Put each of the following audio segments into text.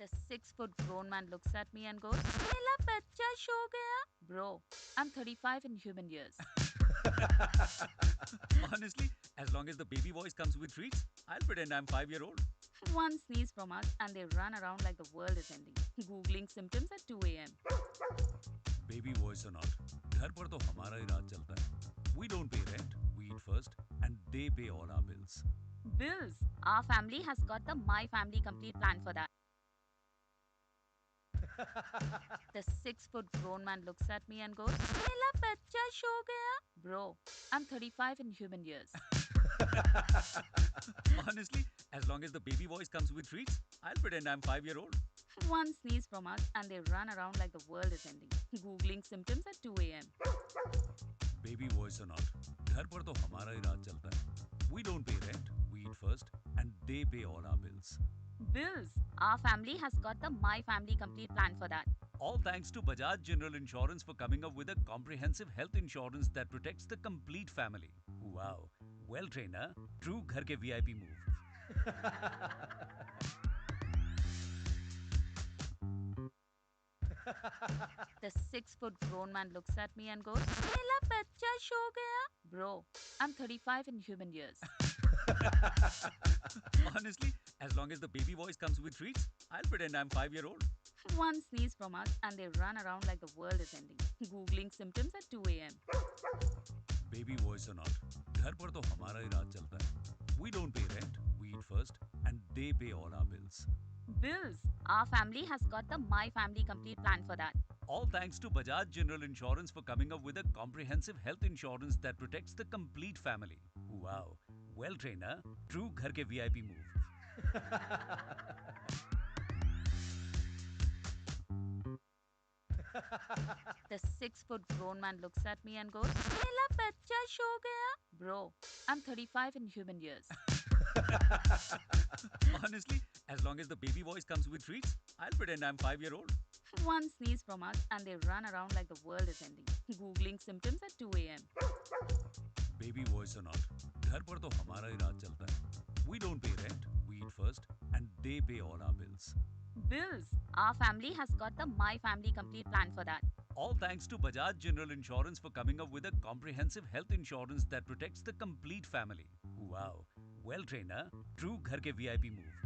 The 6 foot grown man looks at me and goes, "मेरा बच्चा सो गया." Bro, I'm 35 in human years. Honestly, as long as the baby voice comes with treats, I'll pretend I'm 5-year-old. One sneeze from us and they run around like the world is ending, googling symptoms at 2 a.m. Baby voice or not, घर पर तो हमारा ही राज चलता है. We don't pay rent, we eat first, and they pay all our bills. Bills. Our family has got the My Family Complete plan for that. The 6 foot grown man looks at me and goes, "मेरा बच्चा सो गया." Bro, I'm 35 in human years. Honestly, as long as the baby voice comes with treats, I'll pretend I'm 5-year-old. One sneeze from us and they run around like the world is ending, googling symptoms at 2 a.m. Baby voice or not, घर पर तो हमारा ही राज चलता है. We don't pay rent, we eat first, and they pay all our bills. Bills. Our family has got the My Family Complete plan for that. All thanks to Bajaj General Insurance for coming up with a comprehensive health insurance that protects the complete family. Wow, well trained, huh? True घर के VIP move. The 6 foot grown man looks at me and goes, "मेरा बच्चा सो गया." Bro, I'm 35 in human years. Honestly, as long as the baby voice comes with treats, I'll pretend I'm 5-year-old. One sneeze from us and they run around like the world is ending, googling symptoms at 2 a.m. Baby voice or not, घर पर तो हमारा ही राज चलता है. We don't pay rent, we eat first, and they pay all our bills. Bills. Our family has got the My Family Complete plan for that. All thanks to Bajaj General Insurance for coming up with a comprehensive health insurance that protects the complete family. Wow, well trained, huh? True घर के VIP move. The 6 foot grown man looks at me and goes, "मेरा बच्चा सो गया." Bro, I'm 35 in human years. Honestly, as long as the baby voice comes with treats, I'll pretend I'm 5-year-old. One sneeze from us and they run around like the world is ending, googling symptoms at 2 a.m. Baby voice or not, घर पर तो हमारा ही राज चलता है. We don't pay rent, we eat first, and they pay all our bills. Bills. Our family has got the My Family Complete plan for that. All thanks to Bajaj General Insurance for coming up with a comprehensive health insurance that protects the complete family. Wow, well trained, huh? True घर के VIP move.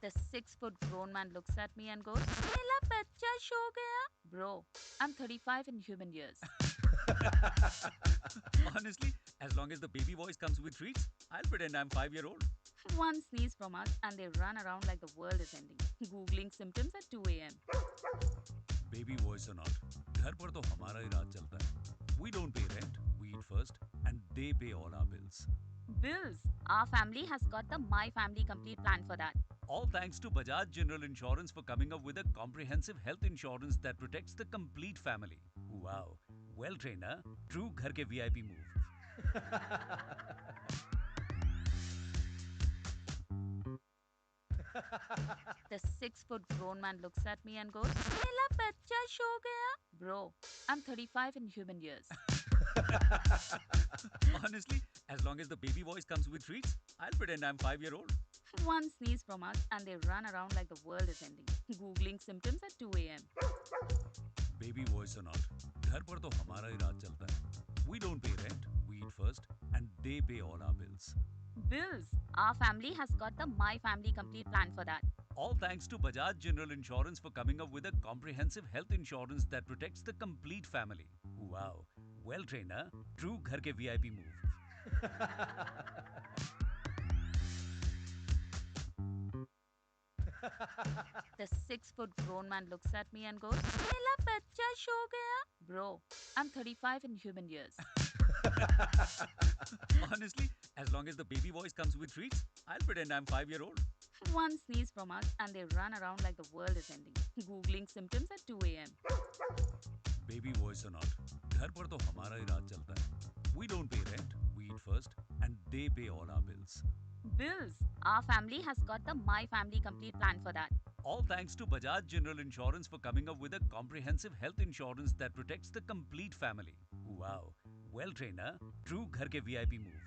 The 6 foot grown man looks at me and goes, "मेरा बच्चा सो गया." Bro, I'm 35 in human years. Honestly, as long as the baby voice comes with treats, I'll pretend I'm 5-year-old. One sneeze from us and they run around like the world is ending, googling symptoms at 2 a.m. Baby voice or not, घर पर तो हमारा ही राज चलता है. We don't pay rent, we eat first, and they pay all our bills. Bills. Our family has got the My Family Complete plan for that. All thanks to Bajaj General Insurance for coming up with a comprehensive health insurance that protects the complete family. Wow, well trained, huh? True घर के VIP move. The 6 foot grown man looks at me and goes, "मेरा बच्चा सो गया." Bro, I'm 35 in human years. Honestly, as long as the baby voice comes with treats, I'll pretend I'm 5-year-old. One sneeze from us and they run around like the world is ending, googling symptoms at 2 a.m. Baby voice or not, घर पर तो हमारा ही राज चलता है. We don't pay rent, we eat first, and they pay all our bills. Bills. Our family has got the My Family Complete plan for that. All thanks to Bajaj General Insurance for coming up with a comprehensive health insurance that protects the complete family. Wow, well trained, huh? True घर के VIP move. The 6 foot grown man looks at me and goes, "मेरा बच्चा सो गया." Bro, I'm 35 in human years. Honestly, as long as the baby voice comes with treats, I'll pretend I'm 5-year-old. One sneeze from us and they run around like the world is ending, googling symptoms at 2 a.m. Baby voice or not, घर पर तो हमारा ही राज चलता है. We don't pay rent, we eat first, and they pay all our bills. Bills. Our family has got the My Family Complete plan for that. All thanks to Bajaj General Insurance for coming up with a comprehensive health insurance that protects the complete family. Wow, well trained, huh? True घर के VIP move.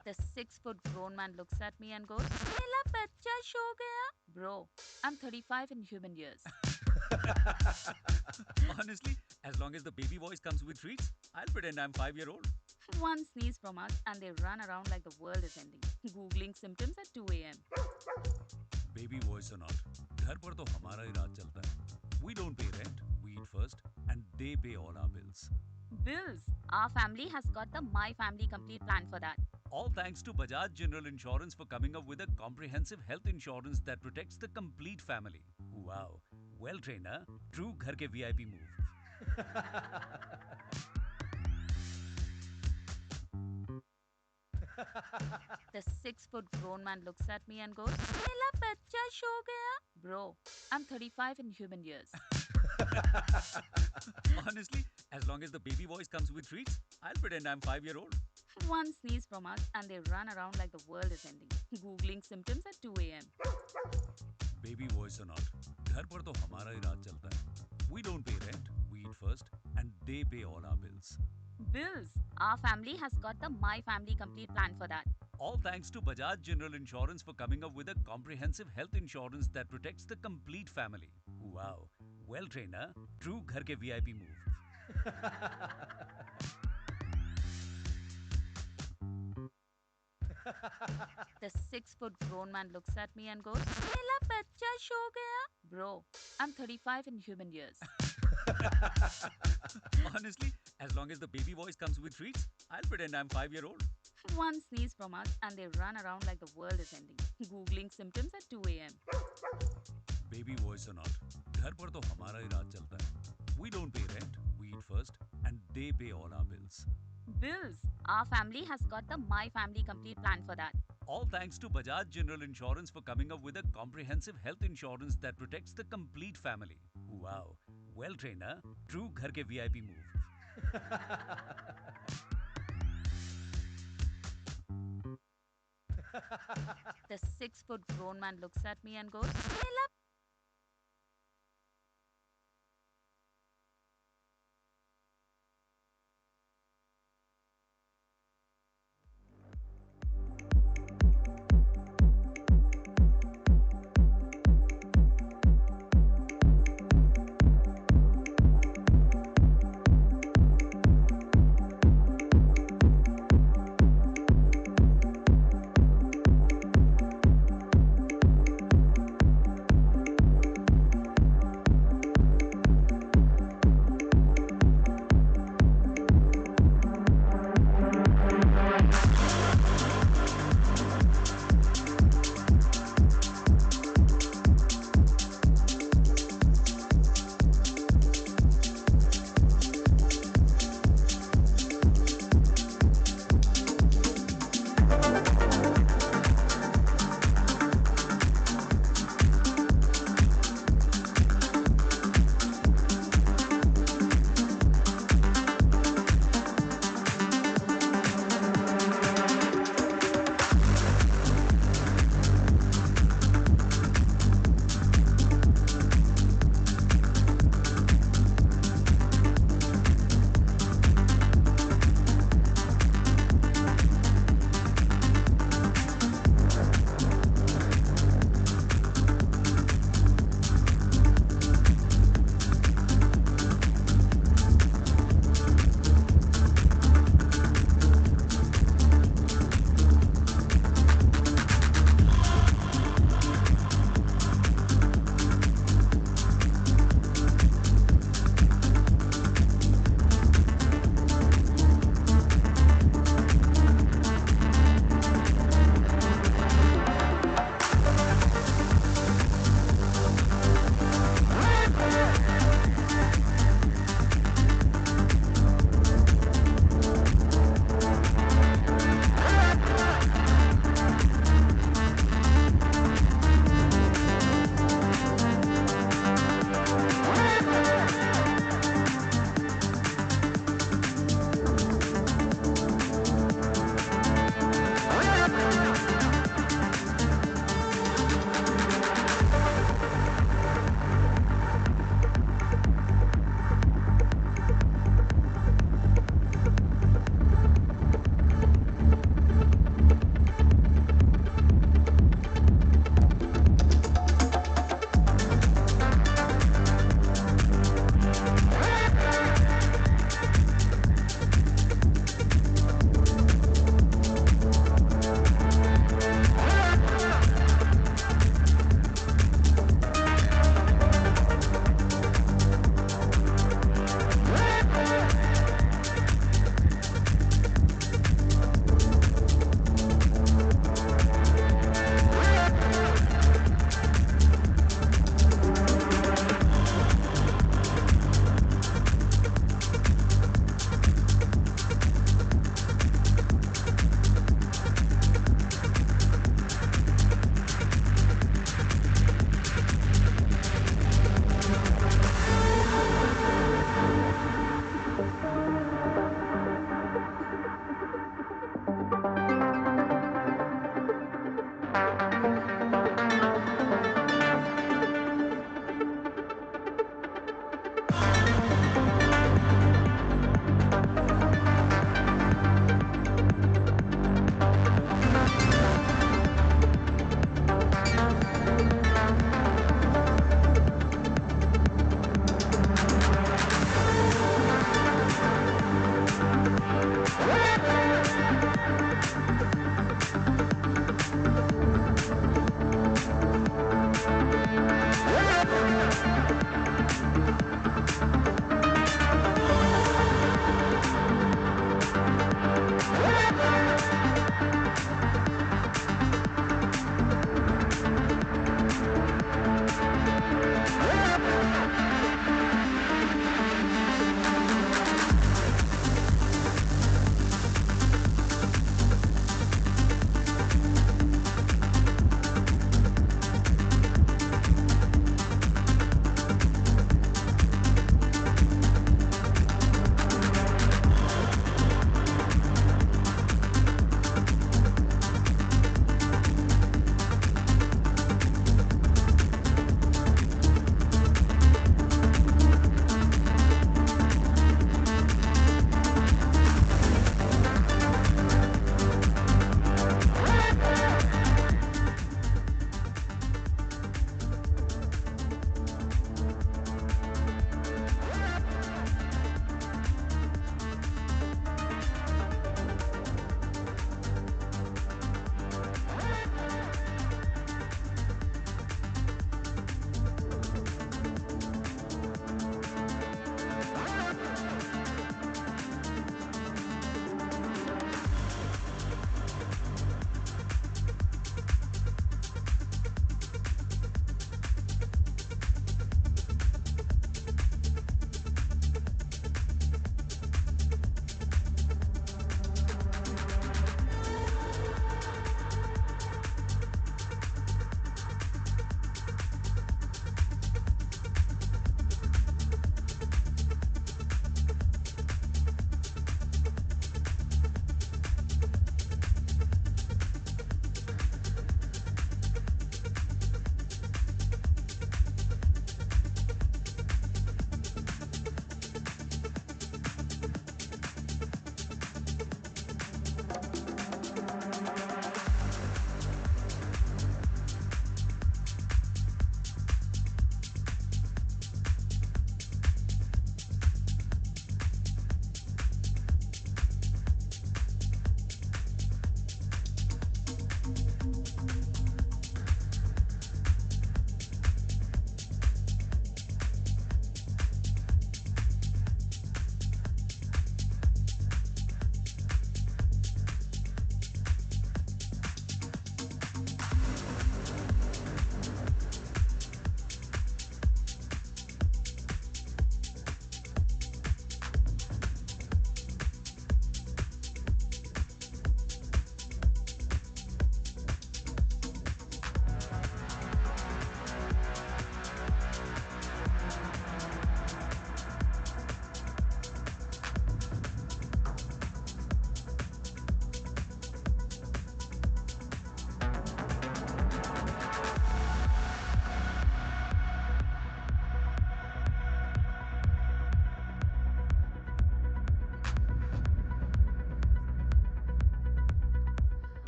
The 6 foot grown man looks at me and goes, मेरा बच्चा सो गया? Bro, I'm 35 in human years. Honestly, as long as the baby voice comes with treats, I'll pretend I'm 5 year old. One sneeze from us and they run around like the world is ending, Googling symptoms at 2 a.m. Baby voice or not, घर पर तो हमारा ही राज चलता है. We don't pay rent, we eat first, and they pay all our bills. Bills. Our family has got the My Family Complete plan for that. All thanks to Bajaj General Insurance for coming up with a comprehensive health insurance that protects the complete family. Wow. Well trained, huh? True घर के VIP move. The 6 foot grown man looks at me and goes, मेरा बच्चा सो गया? Bro, I'm 35 in human years. Honestly, as long as the baby voice comes with treats, I'll pretend I'm 5 year old. One sneeze from us and they run around like the world is ending, Googling symptoms at 2 a.m. Baby voice or not, घर पर तो हमारा ही राज चलता है. We don't pay rent, we eat first, and they pay all our bills. Bills. Our family has got the My Family Complete plan for that. All thanks to Bajaj General Insurance for coming up with a comprehensive health insurance that protects the complete family. Wow. Well trained, huh? True घर के VIP move. The 6 foot grown man looks at me and goes, मेरा बच्चा सो गया? Bro, I'm 35 in human years. Honestly, as long as the baby voice comes with treats, I'll pretend I'm 5 year old. One sneeze from us and they run around like the world is ending, Googling symptoms at 2 a.m. Baby voice or not, घर पर तो हमारा ही राज चलता है. We don't pay rent, we eat first, and they pay all our bills. Bills. Our family has got the My Family Complete plan for that. All thanks to Bajaj General Insurance for coming up with a comprehensive health insurance that protects the complete family. Wow. Well trained, huh? True घर के VIP move. The 6 foot grown man looks at me and goes, मेरा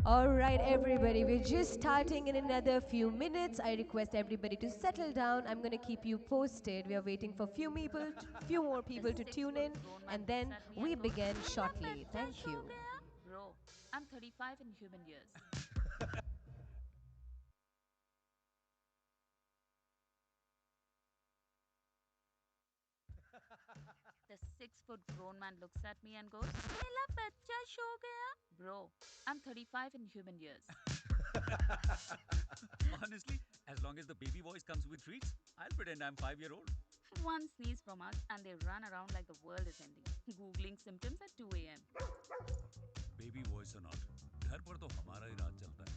All right, everybody, we're just starting in another few minutes. I request everybody to settle down. I'm going to keep you posted. We are waiting for few more The people to six tune foot in, grown man and looks then at me we and goes, begin "मेरा shortly. बच्चा Thank so you. गया?" Bro, I'm 35 in human years. The 6 foot grown man looks at me and goes, "मेरा बच्चा सो गया?" Bro, I'm 35 in human years. Honestly, as long as the baby voice comes with treats, I'll pretend I'm 5-year-old. One sneeze from us and they run around like the world is ending, googling symptoms at 2 a.m. Baby voice or not, घर पर तो हमारा ही राज चलता है.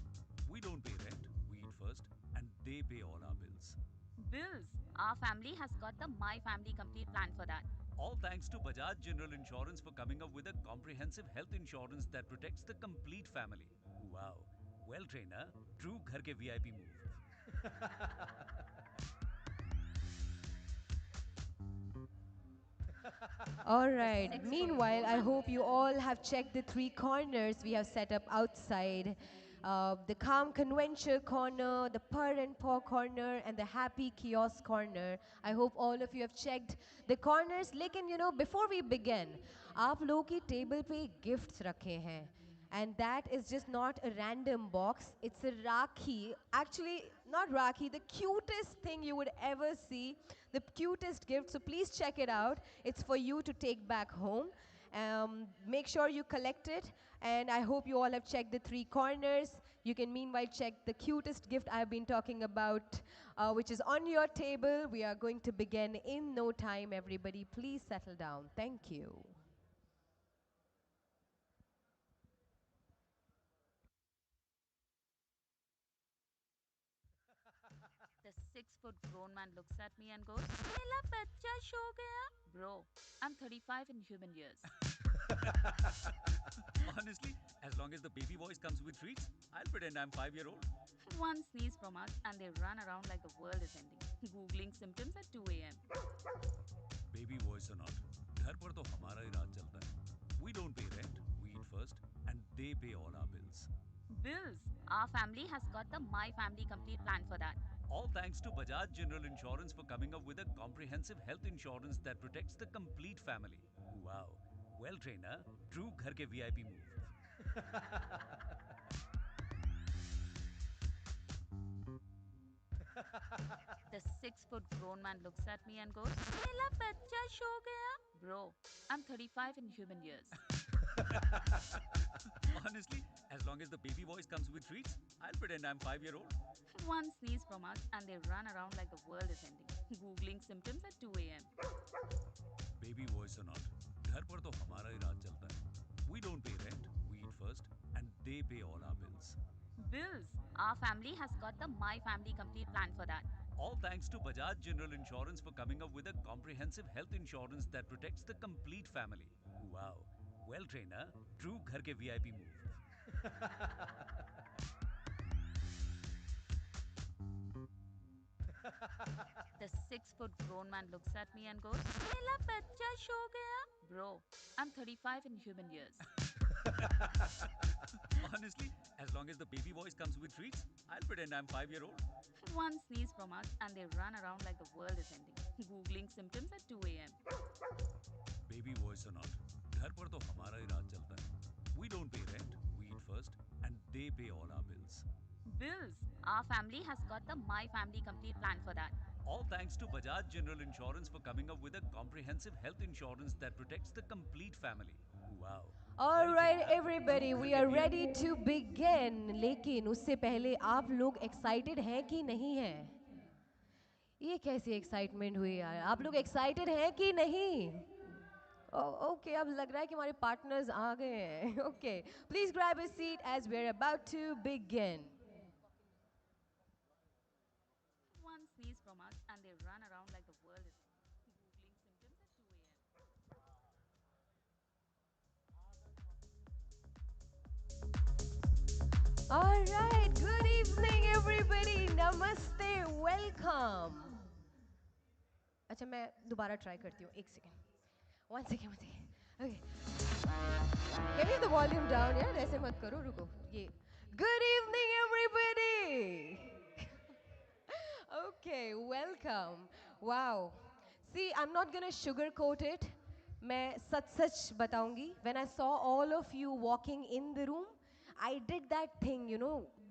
We don't pay rent, we eat first, and they pay all our bills. Bills. Our family has got the My Family Complete plan for that. All thanks to Bajaj General Insurance for coming up with a comprehensive health insurance that protects the complete family. Wow. Well, trainer, true घर के VIP move. All The right. 6 foot Meanwhile, grown I man hope looks you at me. all have checked the three corners we have set up outside. The calm conventional corner, the purr and paw corner, and the happy kiosk corner. I hope all of you have checked the corners. लेकिन before we begin, आप लोगों की table पे gifts रखे हैं. And that is just not a random box. It's a Rakhi. Actually, not Rakhi, the cutest thing you would ever see. The cutest gift. So please check it out. It's for you to take back home. Make sure you collect it. And I hope you all have checked the three corners. You can meanwhile check the cutest gift I've been talking about, which is on your table. We are going to begin in no time. Everybody, please settle down. Thank you. The 6 foot grown man looks at me and goes, "मेरा बच्चा सो गया?" Bro, I'm 35 in human years. Honestly, as long as the baby voice comes with treats, I'll pretend I'm 5-year-old. One sneeze from us and they run around like the world is ending, googling symptoms at 2 a.m. Baby voice or not, घर पर तो हमारा ही राज चलता है. We don't pay rent, we eat first, and they pay all our bills. Bills. Our family has got the My Family Complete plan for that. All thanks to Bajaj General Insurance for coming up with a comprehensive health insurance that protects the complete family. Wow. Well, trainer, true घर के VIP move. The 6 foot grown man looks at me and goes, "मेरा बच्चा सो गया?" Bro, I'm 35 in human years. Honestly, as long as the baby voice comes with treats, I'll pretend I'm 5-year-old. One sneeze from us and they run around like the world is ending, googling symptoms at 2 a.m. Baby voice or not, घर पर तो हमारा ही राज चलता है. We don't pay rent, we eat first, and they pay all our bills. Bills. Our family has got the My Family Complete plan for that. All thanks to Bajaj General Insurance for coming up with a comprehensive health insurance that protects the complete family. Wow. Well, trainer, true घर के VIP move. The 6 foot grown man looks at me and goes, "मेरा बच्चा सो गया?" Bro, I'm 35 in human years. Honestly, as long as the baby voice comes with treats, I'll pretend I'm 5-year-old. One sneeze from us and they run around like the world is ending, googling symptoms at 2 a.m. Baby voice or not, घर पर तो हमारा ही राज चलता है. We don't pay rent, we eat first, and they pay all our bills. Bills. Our family has got the My Family Complete plan for that. All thanks to Bajaj General Insurance for coming up with a comprehensive health insurance that protects the complete family. Wow. All Well, right, trainer, true everybody, घर we के are VIP. ready to begin. लेकिन उससे पहले आप लोग excited हैं कि नहीं हैं? ये कैसी excitement हुई यार? आप लोग excited हैं कि नहीं? Oh, okay, अब लग रहा है कि हमारे partners आ गए हैं. Okay, please grab a seat as we're about to begin. One sneeze from us and they run around like the world is ending, googling symptoms at 2 a.m. All right, good evening, everybody. Namaste, welcome. अच्छा मैं दोबारा try करती हूँ. एक second. One second, one second. Okay. Can you the volume down यार? ऐसे मत करो, रुको. ये Good evening, everybody. Okay, welcome. Wow. See, I'm not gonna sugarcoat it. मैं सच सच बताऊंगी. When I saw all of you walking in the room, I did that thing,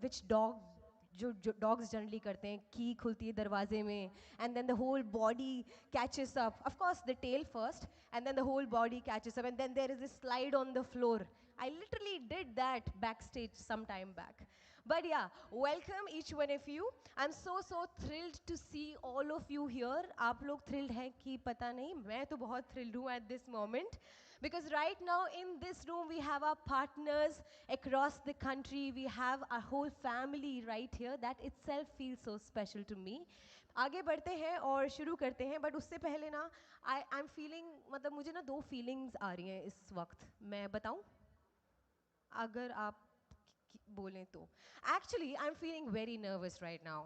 which जो dogs generally करते हैं, key खुलती है दरवाजे में, and then the whole body catches up. Of course, the tail first, and then the whole body catches up, and then there is a slide on the floor. I literally did that backstage some time back. But yeah, welcome each one of you. I'm so thrilled to see all of you here. आप लोग thrilled हैं कि पता नहीं, मैं तो बहुत thrilled हूँ at this moment. Because right now in this room we have our partners across the country. We have our whole family right here. That itself feels so special to me. आगे बढ़ते हैं और शुरू करते हैं. But उससे पहले ना, I'm feeling, मतलब मुझे ना दो feelings आ रही हैं इस वक्त. मैं बताऊँ? अगर आप बोलें तो. Actually, I'm feeling very nervous right now.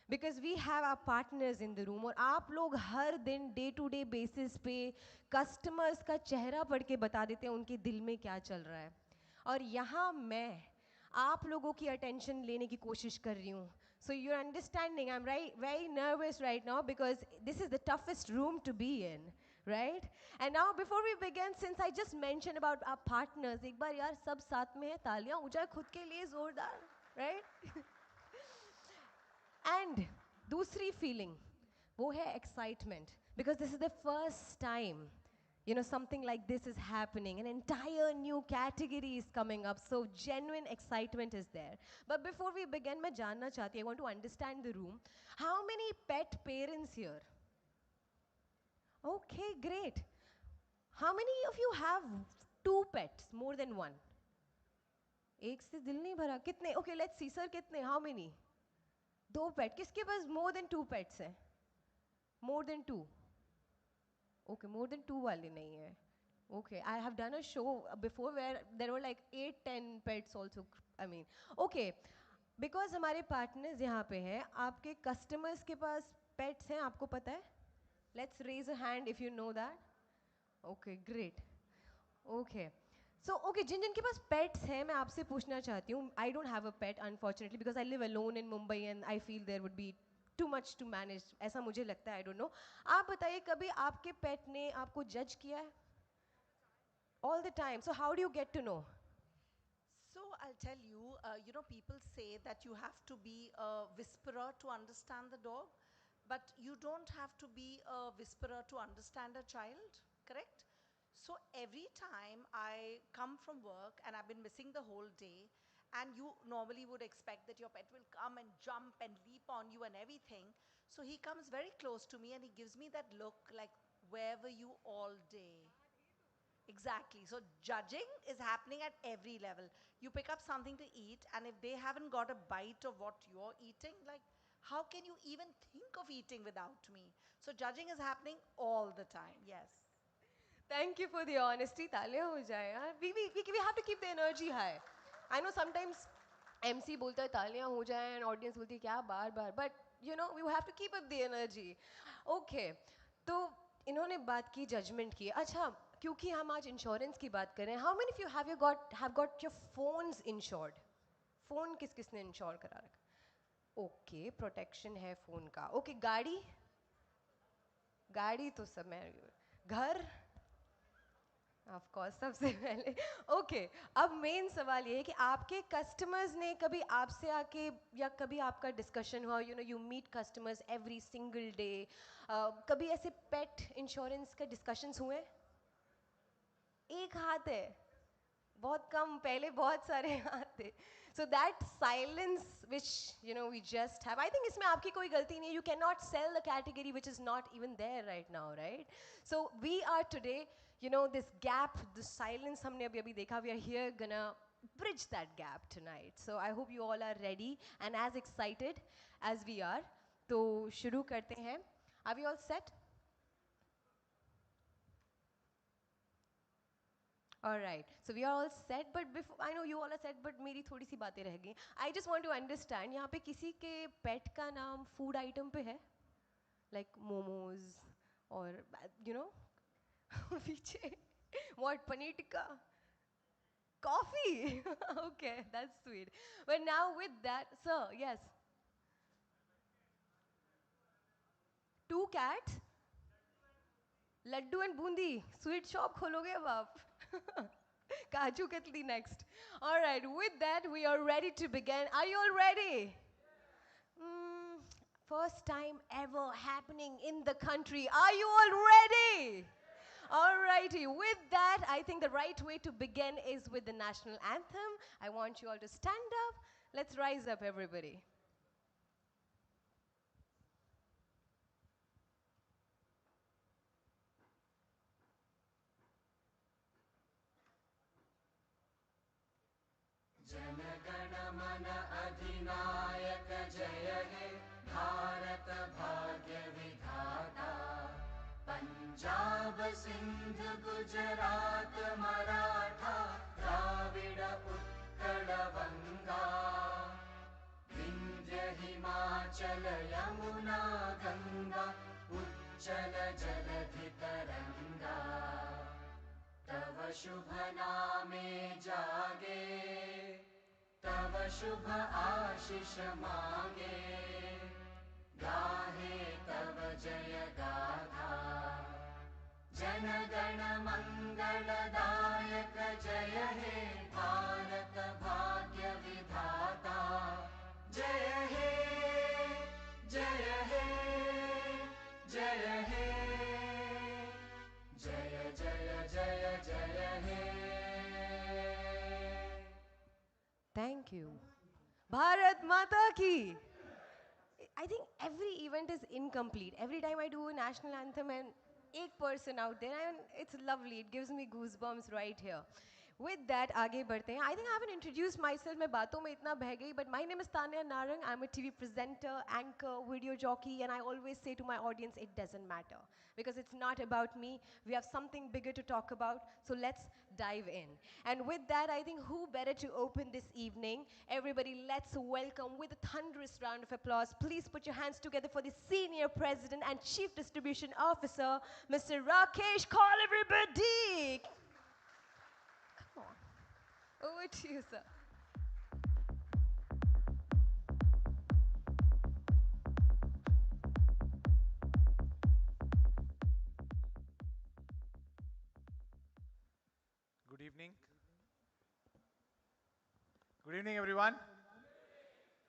Because we have our partners in the room और आप लोग हर दिन डे टू डे बेसिस पे कस्टमर्स का चेहरा पढ़ के बता देते हैं उनके दिल में क्या चल रहा है. और यहाँ मैं आप लोगों की अटेंशन लेने की कोशिश कर रही हूँ. So you're understanding, I'm very nervous right now because this is the toughest room to be in, right? And now before we begin, since I just mentioned about our partners, एक बार यार सब साथ में हैं, तालियां हो जाए खुद के लिए जोरदार, right? And दूसरी feeling, वो है excitement, because this is the first time, something like this is happening. An entire new category is coming up, so genuine excitement is there. But before we begin, मैं जानना चाहती, I want to understand the room. How many pet parents here? Okay, great. How many of you have two pets, more than one? एक से दिल नहीं भरा. कितने? Okay, let's see, sir, कितने? How many? दो पेट. किसके पास more than two pets हैं? More than two. Okay, more than two वाले नहीं है. Okay, I have done a show before where there were like 8-10 pets also. I mean, okay, because हमारे partners यहाँ पे हैं, आपके customers के पास pets हैं, आपको पता है? Let's raise a hand if you know that. Okay, great. Okay. So, okay, जिन जिन के पास pets हैं, मैं आपसे पूछना चाहती हूँ. I don't have a pet, unfortunately, because I live alone in Mumbai and I feel there would be too much to manage. ऐसा मुझे लगता है, I don't know. आप बताइए कभी आपके pet ने आपको judge किया है? All the time. So, how do you get to know? So I'll tell you, people say that you have to be a whisperer to understand the dog, but you don't have to be a whisperer to understand a child, correct? So every time I come from work and I've been missing the whole day, and you normally would expect that your pet will come and jump and leap on you and everything. So he comes very close to me and he gives me that look like, where were you all day? Exactly. So judging is happening at every level. You pick up something to eat, and if they haven't got a bite of what you're eating, like, how can you even think of eating without me? So judging is happening all the time. Yes. Thank you for the honesty. तालियां हो जाए यार. We have to keep the energy high. I know sometimes MC बोलता है तालियां हो जाए and audience बोलती है क्या बार-बार. But we have to keep up the energy. Okay. तो इन्होंने बात की judgment की. अच्छा, क्योंकि हम आज insurance की बात कर रहे हैं. How many of you have got your phones insured? Phone किस किसने insure करा रखा? Okay, protection है phone का. Okay, गाड़ी? गाड़ी तो सब मैं घर? ऑफ कोर्स सबसे पहले. ओके, अब मेन सवाल ये है कि आपके कस्टमर्स ने कभी आपसे आके या कभी आपका डिस्कशन हुआ, you meet customers every single day, कभी ऐसे पेट इंश्योरेंस के डिस्कशंस हुए? एक हाथ है, बहुत कम. पहले बहुत सारे हाथ थे. So that silence which we just have, I think इसमें आपकी कोई गलती नहीं है. You cannot sell the category which is not even there right now, right? So we are today, this gap, the silence हमने अभी देखा, we are here gonna bridge that gap tonight. So I hope you all are ready and as excited as we are. तो शुरू करते हैं. Are we all set? All right. So we are all set, but before I know you all are set, but मेरी थोड़ी सी बातें रह गई. I just want to understand. यहाँ पे किसी के pet का नाम food item पे है? Like momos or पीछे what, paneer tikka? Coffee. Okay, that's sweet. But now with that, sir, yes. Two cats, laddu and bundi. Sweet shop khologe ab aap. Kaju Katli next. All right, with that, we are ready to begin. Are you all ready? Mm, first time ever happening in the country. Are you all ready? All righty. With that, I think the right way to begin is with the national anthem. I want you all to stand up. Let's rise up, everybody. Jana Gana Mana अधिनायक जय हे भारत भाग्य विधाता पंजाब सिंध गुजरात मराठा द्राविड उत्कल बंगा विंध्य हिमाचल यमुना गंगा उच्चल जलधि तरंगा तव शुभ नामे जागे तव शुभ आशीष मांगे गाहे तव जय गाथा जन गण मंगलदायक जय हे भारत भाग्य विधाता जय हे जय हे जय हे जय जय जय जय हे Thank you. Bharat Mata ki. I think every event is incomplete. Every time I do a national anthem and एक person out there, and it's lovely. It gives me goosebumps right here. With that, आगे बढ़ते हैं. I think I haven't introduced myself. मैं बातों में इतना बह गई. But my name is Tanya Narang. I'm a TV presenter, anchor, video jockey, and I always say to my audience, it doesn't matter because it's not about me. We have something bigger to talk about. So let's dive in. And with that, I think who better to open this evening? Everybody, let's welcome with a thunderous round of applause. Please put your hands together for the Senior President and Chief Distribution Officer, Mr. Rakesh. Call everybody. Come on. Over to you, sir. Good evening. Good evening, everyone.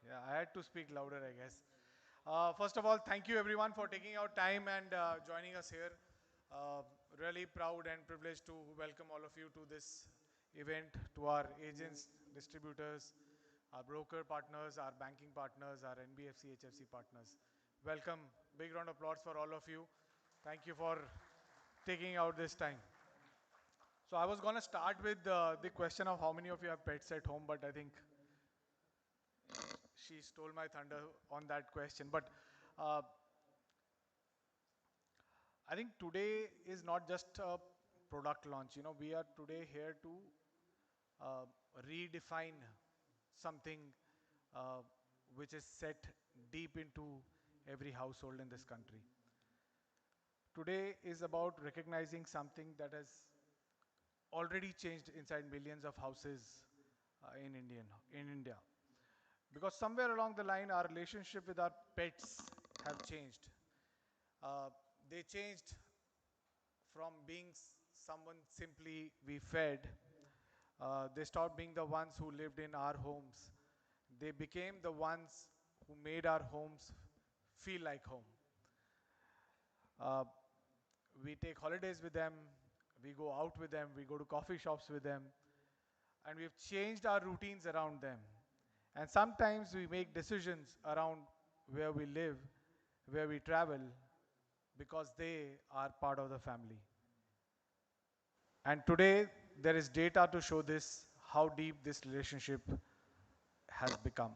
Yeah, I had to speak louder, I guess. First of all, thank you, everyone, for taking out time and joining us here. Uh, really proud and privileged to welcome all of you to this event, to our agents, distributors, our broker partners, our banking partners, our NBFC, HFC partners. Welcome. Big round of applause for all of you. Thank you for taking out this time. So I was going to start with the question of how many of you have pets at home, but I think she stole my thunder on that question. But uh, I think today is not just a product launch. You know, we are today here to uh, redefine something uh, which is set deep into every household in this country. Today is about recognizing something that has already changed inside millions of houses in India. Because somewhere along the line, our relationship with our pets have changed. Uh, they changed from being someone simply we fed. They stopped being the ones who lived in our homes. They became the ones who made our homes feel like home. Uh, we take holidays with them, we go out with them, we go to coffee shops with them, and we've changed our routines around them. And sometimes we make decisions around where we live, where we travel, because they are part of the family. And today, there is data to show this, how deep this relationship has become.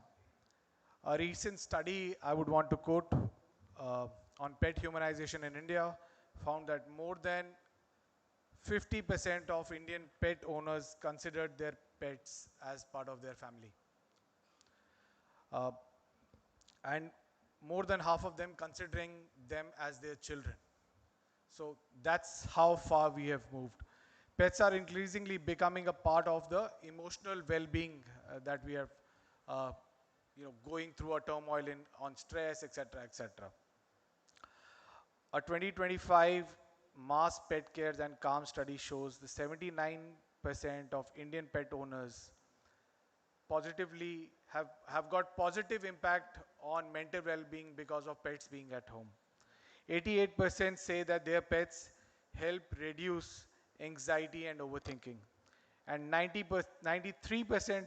A recent study I would want to quote on pet humanization in India found that more than 50% of Indian pet owners considered their pets as part of their family. Uh, and more than half of them considering them as their children. So that's how far we have moved. pets are increasingly becoming a part of the emotional well-being that we are, uh, going through a turmoil on stress, etc., etc. A 2025 mass pet cares and calm study shows the 79% of Indian pet owners have got positive impact on mental well-being because of pets being at home. 88% say that their pets help reduce anxiety and overthinking. And 93%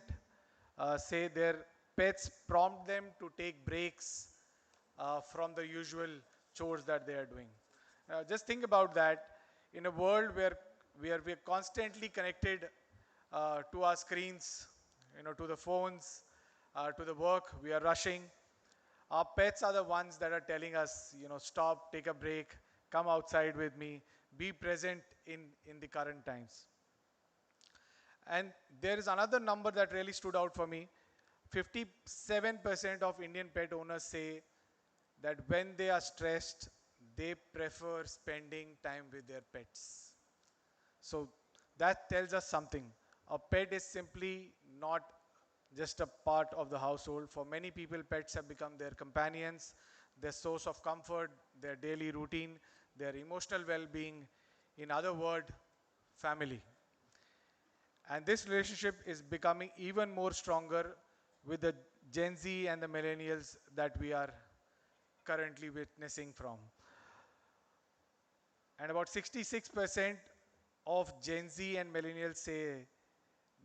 say their pets prompt them to take breaks from the usual chores that they are doing. Just think about that in a world where we are constantly connected to our screens, to the phones, to the work, we are rushing. Our pets are the ones that are telling us, stop, take a break, come outside with me, be present in the current times. And there is another number that really stood out for me. 57% of Indian pet owners say that when they are stressed, they prefer spending time with their pets. So that tells us something. A pet is simply not just a part of the household. For many people, pets have become their companions, their source of comfort, their daily routine, their emotional well being. In other words, family. And this relationship is becoming even more stronger with the Gen Z and the millennials that we are currently witnessing from. And about 66% of Gen Z and millennials say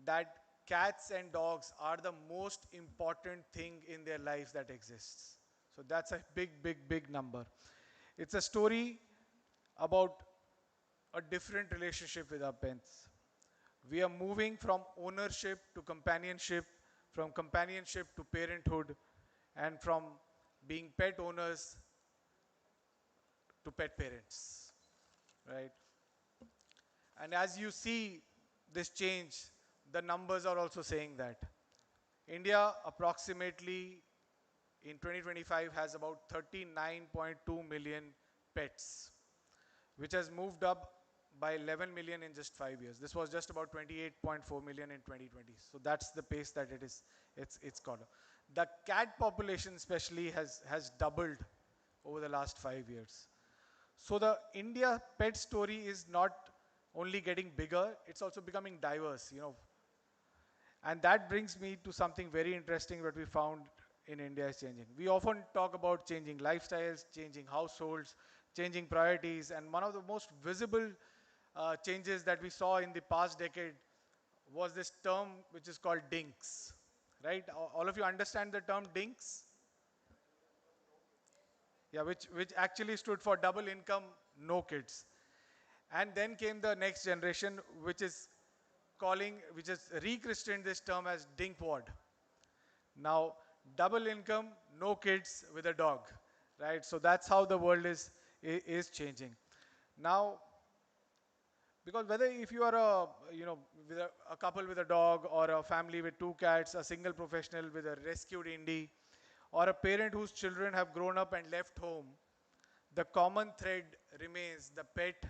that cats and dogs are the most important thing in their lives that exists. So that's a big, big, big number. It's a story about a different relationship with our pets. We are moving from ownership to companionship, from companionship to parenthood, and from being pet owners to pet parents, right? And as you see this change, the numbers are also saying that. India approximately in 2025 has about 39.2 million pets, which has moved up by 11 million in just 5 years. This was just about 28.4 million in 2020. So that's the pace that it's got. The cat population especially has doubled over the last 5 years. So the India pet story is not only getting bigger, it's also becoming diverse, And that brings me to something very interesting that we found in India is changing. We often talk about changing lifestyles, changing households, changing priorities, and one of the most visible changes that we saw in the past decade was this term which is called DINKS, right? All of you understand the term DINKS? Yeah, which actually stood for double income, no kids. And then came the next generation, which has rechristened this term as dinkwad. Now, double income, no kids with a dog, right? So that's how the world is changing. Now, because whether if you are with a couple with a dog or a family with two cats, a single professional with a rescued indie, or a parent whose children have grown up and left home, the common thread remains the pet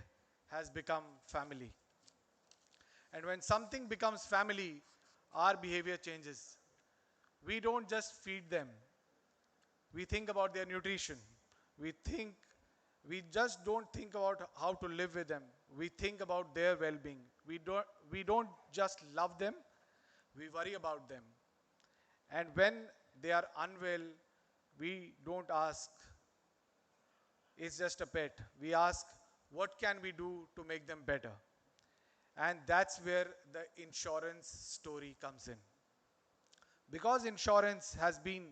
has become family. And when something becomes family, our behavior changes. We don't just feed them, we think about their nutrition. We think, we just don't think about how to live with them. We think about their well being. We don't just love them, we worry about them. And when they are unwell, we don't ask, it's just a pet. We ask, what can we do to make them better? And that's where the insurance story comes in. Because insurance has been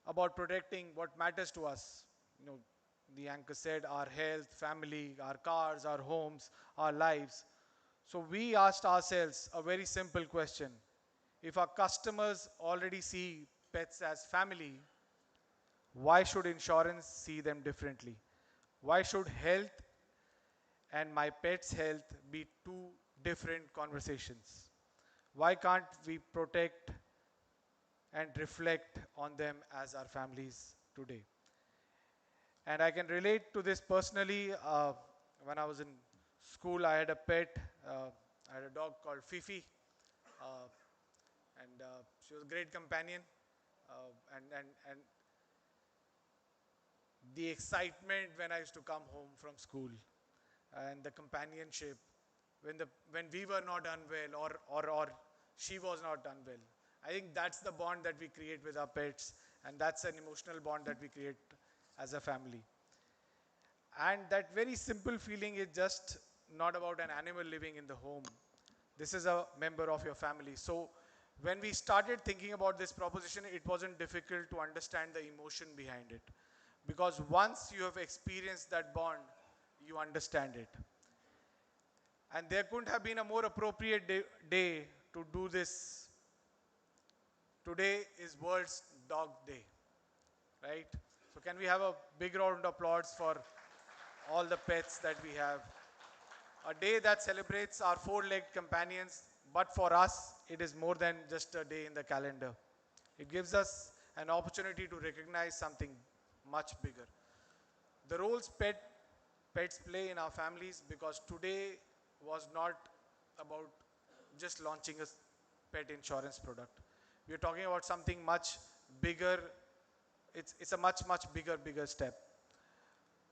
about protecting what matters to us, you know, the anchor said our health, family, our cars, our homes, our lives. So we asked ourselves a very simple question. If our customers already see pets as family, why should insurance see them differently? Why should health and my pet's health be two different conversations? Why can't we protect and reflect on them as our families today? And I can relate to this personally when I was in school, I had a pet. I had a dog called Fifi, uh, and she was a great companion. And the excitement when I used to come home from school, and the companionship when we were not unwell, or she was not unwell. I think that's the bond that we create with our pets, and that's an emotional bond that we create as a family. And that very simple feeling is just not about an animal living in the home. This is a member of your family. So when we started thinking about this proposition, it wasn't difficult to understand the emotion behind it. Because once you have experienced that bond, you understand it. And there couldn't have been a more appropriate day to do this. Today is World's Dog Day, right? So can we have a big round of applause for all the pets that we have? A day that celebrates our four-legged companions, but for us, it is more than just a day in the calendar. It gives us an opportunity to recognize something much bigger. The roles pets play in our families, because today was not about just launching a pet insurance product. We are talking about something much bigger. It's a much bigger step.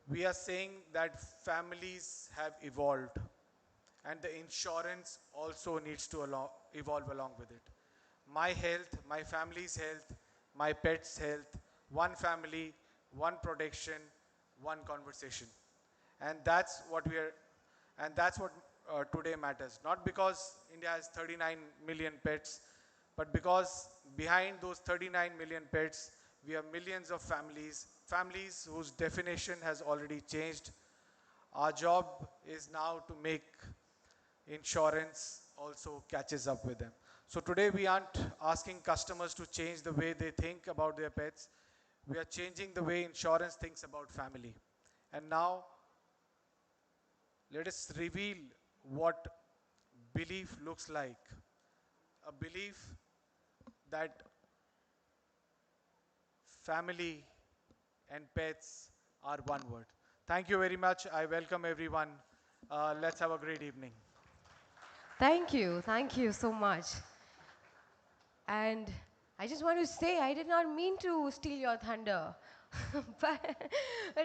We are saying that families have evolved, and the insurance also needs to evolve along with it. My health, my family's health, my pet's health, one family, one protection, one conversation. And that's what we are, and that's what today matters. Not because India has 39 million pets, but because behind those 39 million pets, we have millions of families whose definition has already changed. Our job is now to make insurance also catches up with them. So today we aren't asking customers to change the way they think about their pets. We are changing the way insurance thinks about family. And now let us reveal what belief looks like. A belief that family and pets are one word. Thank you very much. I welcome everyone. Let's have a great evening. Thank you so much. And I just want to say, I did not mean to steal your thunder. but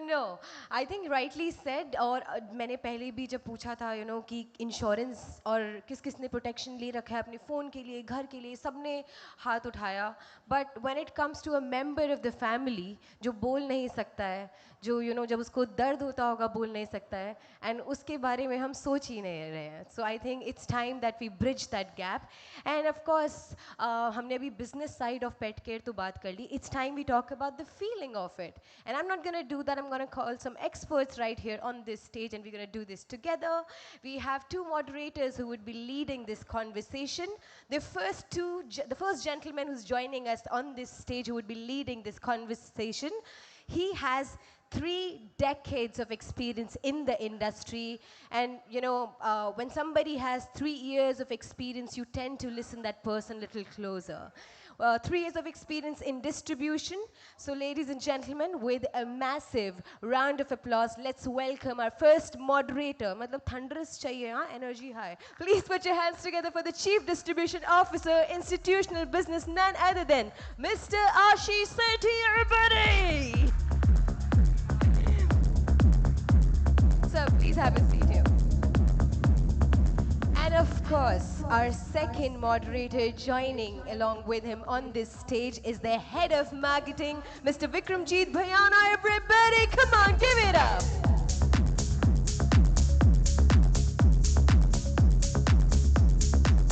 no, I think rightly said. और मैंने पहले भी जब पूछा था कि insurance और किस किसने प्रोटेक्शन ले रखा है अपने फ़ोन के लिए, घर के लिए, सबने हाथ उठाया. But when it comes to a member of the family जो बोल नहीं सकता है, जो जब उसको दर्द होता होगा बोल नहीं सकता है, एंड उसके बारे में हम सोच ही नहीं रहे हैं. So I think it's time that we bridge that gap. And of course हमने अभी business side of pet care तो बात कर ली. It's time we talk about the feeling of it. And I'm not going to do that. I'm going to call some experts right here on this stage, and we're going to do this together. We have two moderators who would be leading this conversation. The first gentleman who's joining us on this stage who would be leading this conversation, he has 3 decades of experience in the industry. And when somebody has 3 years of experience, you tend to listen that person a little closer. 3 years of experience in distribution. So ladies and gentlemen, with a massive round of applause, let's welcome our first moderator. Matlab thunderous chahiye, haan? Energy high. Please put your hands together for the Chief Distribution Officer, Institutional Business, none other than Mr. Ashish Sethi, everybody. Sir, please have a seat here. And of course, our second moderator joining along with him on this stage is the head of marketing, Mr. Vikramjeet Bhayana. Everybody, come on, give it up.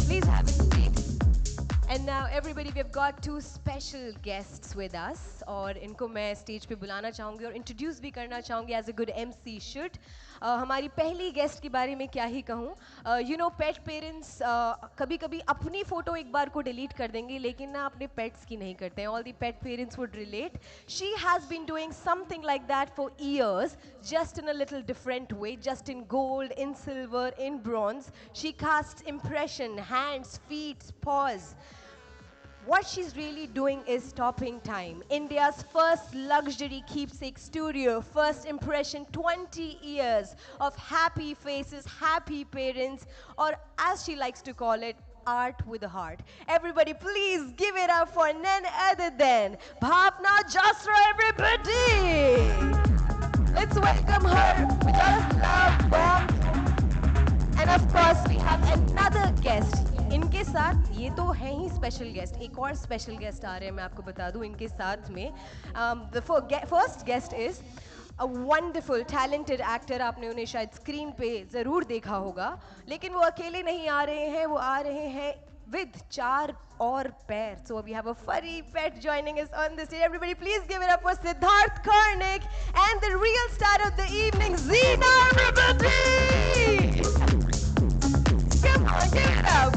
Please have a seat. And now everybody, we've got 2 special guests with us, और इनको मैं stage पे बुलाना चाहूँगी और introduce भी करना चाहूँगी as a good MC should. हमारी पहली गेस्ट के बारे में क्या ही कहूँ. पेट पेरेंट्स कभी कभी अपनी फ़ोटो एक बार को डिलीट कर देंगे, लेकिन ना अपने पेट्स की नहीं करते हैं. All the pet parents would relate. She has been doing something like that for years, just in a little different way, just in gold, in silver, in bronze. She casts impression, hands, feet, paws. What she's really doing is stopping time. India's first luxury keepsake studio, first impression 20 years of happy faces, happy parents, or as she likes to call it, art with a heart. Everybody, please give it up for none other than Bhavna Jasra, everybody! Let's welcome her with all of love, warmth, and of course we have another guest. इनके साथ ये तो हैं ही special guest, एक और special guest आ रहे हैं, मैं आपको बता दूं इनके साथ में. The first guest is a wonderful talented actor. आपने उन्हें शायद स्क्रीन पे ज़रूर देखा होगा, लेकिन वो अकेले नहीं आ रहे हैं, वो आ रहे हैं with 4 और पैर. So we have a furry pet joining us on the stage. Everybody please give it up for Siddharth Karnik and the real star of the evening, Zina, everybody! Come on, give it up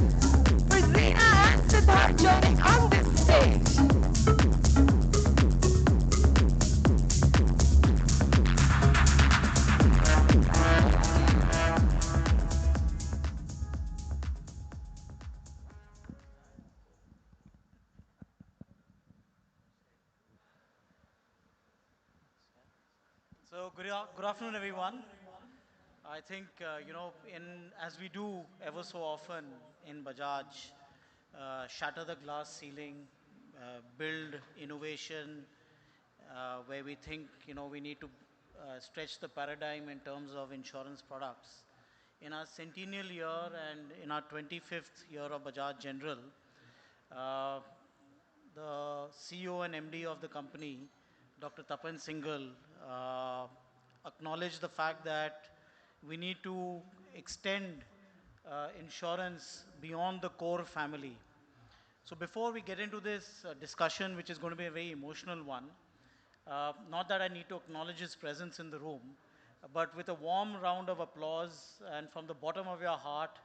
for Zina and Siddharth joining on this stage. So good afternoon, everyone. I think as we do ever so often in Bajaj, shatter the glass ceiling, build innovation, where we think we need to stretch the paradigm in terms of insurance products. In our centennial year and in our 25th year of Bajaj General, uh, the CEO and MD of the company, Dr. Tapan Singhal, acknowledged the fact that we need to extend insurance beyond the core family. So before we get into this discussion, which is going to be a very emotional one, not that I need to acknowledge his presence in the room, but with a warm round of applause and from the bottom of your heart,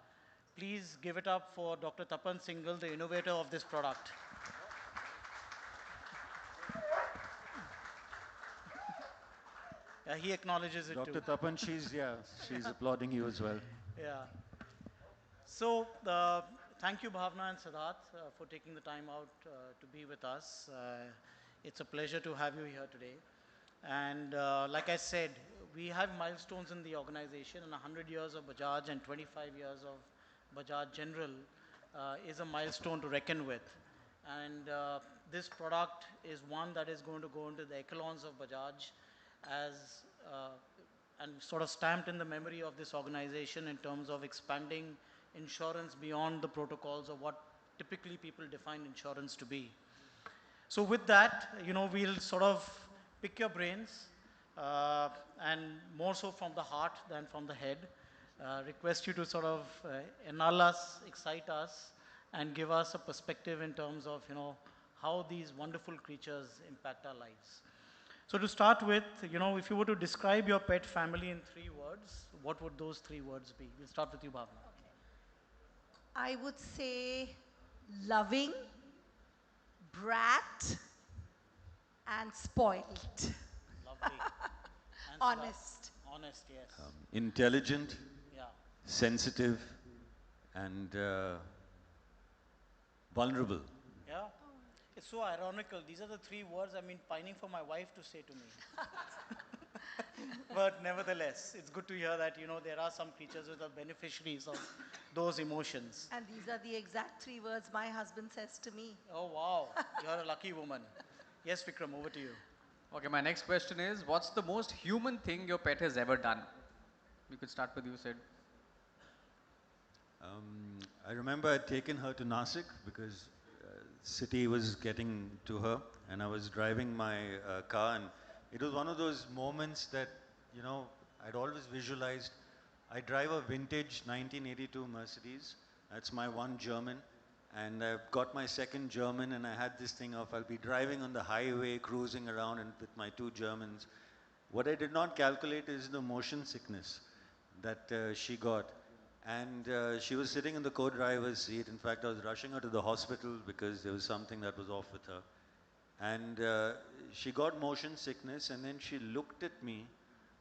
please give it up for Dr. Tapan Singhal, the innovator of this product. He acknowledges it Dr. too. Tapan, she's applauding you as well. Yeah. So, thank you, Bhavna and Siddharth, for taking the time out to be with us. It's a pleasure to have you here today. And like I said, we have milestones in the organization, and 100 years of Bajaj and 25 years of Bajaj General is a milestone to reckon with. And this product is one that is going to go into the echelons of Bajaj as and sort of stamped in the memory of this organization in terms of expanding insurance beyond the protocols of what typically people define insurance to be. So with that, we'll sort of pick your brains and more so from the heart than from the head. Request you to sort of enal us, excite us, and give us a perspective in terms of, how these wonderful creatures impact our lives. So to start with, if you were to describe your pet family in 3 words, what would those 3 words be? We'll start with you, Bhavna. I would say loving, brat, and spoiled. Lovely. And Honest. Honest, yes. Intelligent, Yeah. sensitive, and vulnerable. Yeah. It's so ironical. These are the 3 words I've been pining for my wife to say to me. But nevertheless, it's good to hear that, there are some creatures that are beneficiaries of those emotions. And these are the exact 3 words my husband says to me. Oh, wow. You're a lucky woman. Yes, Vikram, over to you. Okay, my next question is, what's the most human thing your pet has ever done? We could start with you, Sid. I remember I'd taken her to Nasik because city was getting to her, and I was driving my car, and it was one of those moments that, I'd always visualized. I drive a vintage 1982 Mercedes. That's my one German. And I've got my second German, and I had this thing of I'll be driving on the highway, cruising around and with my 2 Germans. What I did not calculate is the motion sickness that she got. And she was sitting in the co-driver's seat. In fact, I was rushing her to the hospital because there was something that was off with her. And she got motion sickness, and then she looked at me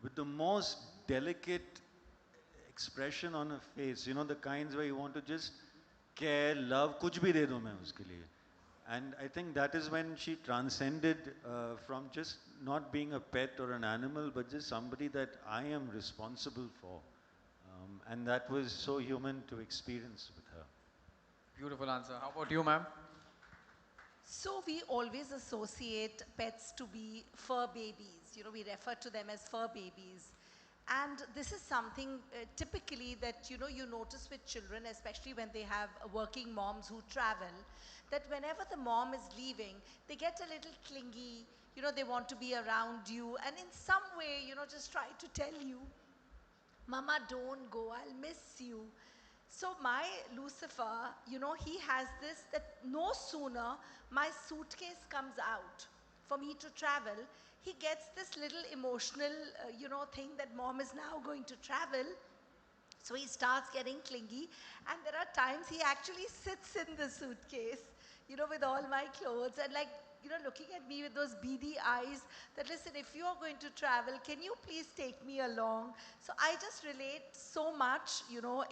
with the most delicate expression on her face. The kinds where you want to just care, love, कुछ भी दे दूँ मैं उसके लिए. And I think that is when she transcended from just not being a pet or an animal, but just somebody that I am responsible for. And that was so human to experience with her. Beautiful answer. How about you, ma'am? So we always associate pets to be fur babies. You know, we refer to them as fur babies. And this is something typically that, you know, you notice with children, especially when they have working moms who travel, that whenever the mom is leaving, they get a little clingy, you know, they want to be around you and in some way, you know, just try to tell you, Mama, don't go, I'll miss you. So my Lucifer, you know, he has this that no sooner my suitcase comes out for me to travel, he gets this little emotional, you know, thing that mom is now going to travel. So he starts getting clingy, and there are times he actually sits in the suitcase, you know, with all my clothes and like, you know, looking at me with those beady eyes that, listen, if you're going to travel, can you please take me along? So I just relate so much, you know,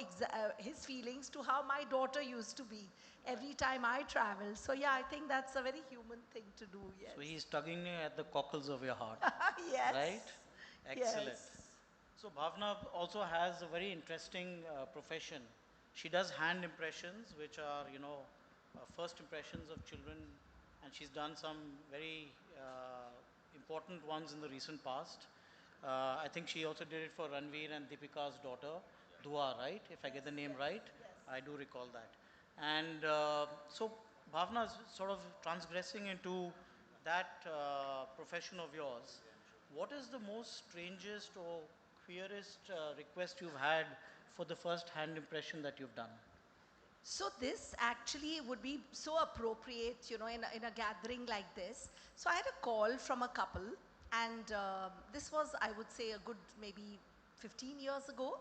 his feelings to how my daughter used to be every time I travel. So yeah, I think that's a very human thing to do, yes. So he's tugging at the cockles of your heart. Yes. Right? Excellent. Yes. So Bhavna also has a very interesting profession. She does hand impressions, which are, you know, first impressions of children, and she's done some very important ones in the recent past. I think she also did it for Ranveer and Deepika's daughter, Dua, right? If I get the name right, I do recall that. And so Bhavna is sort of transgressing into that profession of yours. What is the most strangest or queerest request you've had for the first hand impression that you've done? So this actually would be so appropriate, you know, in a gathering like this. So I had a call from a couple, and this was, I would say, a good maybe 15 years ago,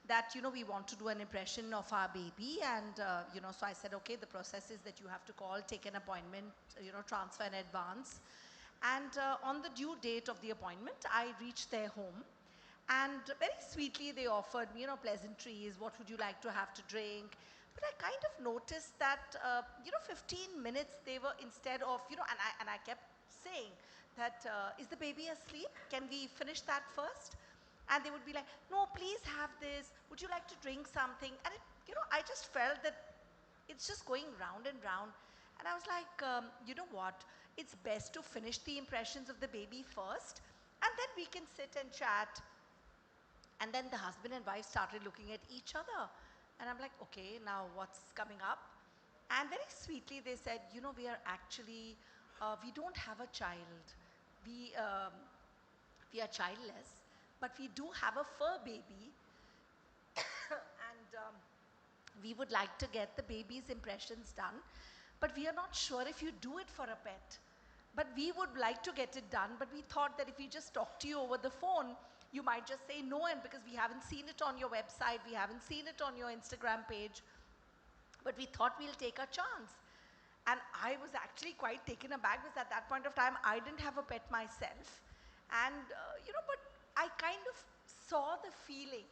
that, you know, we want to do an impression of our baby, and, you know, so I said, okay, the process is that you have to call, take an appointment, you know, transfer in advance. And on the due date of the appointment, I reached their home. And very sweetly, they offered me, you know, pleasantries. What would you like to have to drink? But I kind of noticed that, you know, 15 minutes they were, instead of, you know, and I kept saying that, is the baby asleep? Can we finish that first? And they would be like, no, please have this. Would you like to drink something? And it, you know, I just felt that it's just going round and round. And I was like, you know what? It's best to finish the impressions of the baby first, and then we can sit and chat. And then the husband and wife started looking at each other. And I'm like, okay, now what's coming up? And very sweetly they said, you know, we are actually, we don't have a child. We, we are childless, but we do have a fur baby. And we would like to get the baby's impressions done, but we are not sure if you do it for a pet. But we would like to get it done, but we thought that if we just talk to you over the phone, you might just say no, and because we haven't seen it on your website, we haven't seen it on your Instagram page, but we thought we'll take a chance. And I was actually quite taken aback because at that point of time, I didn't have a pet myself. And, you know, but I kind of saw the feeling,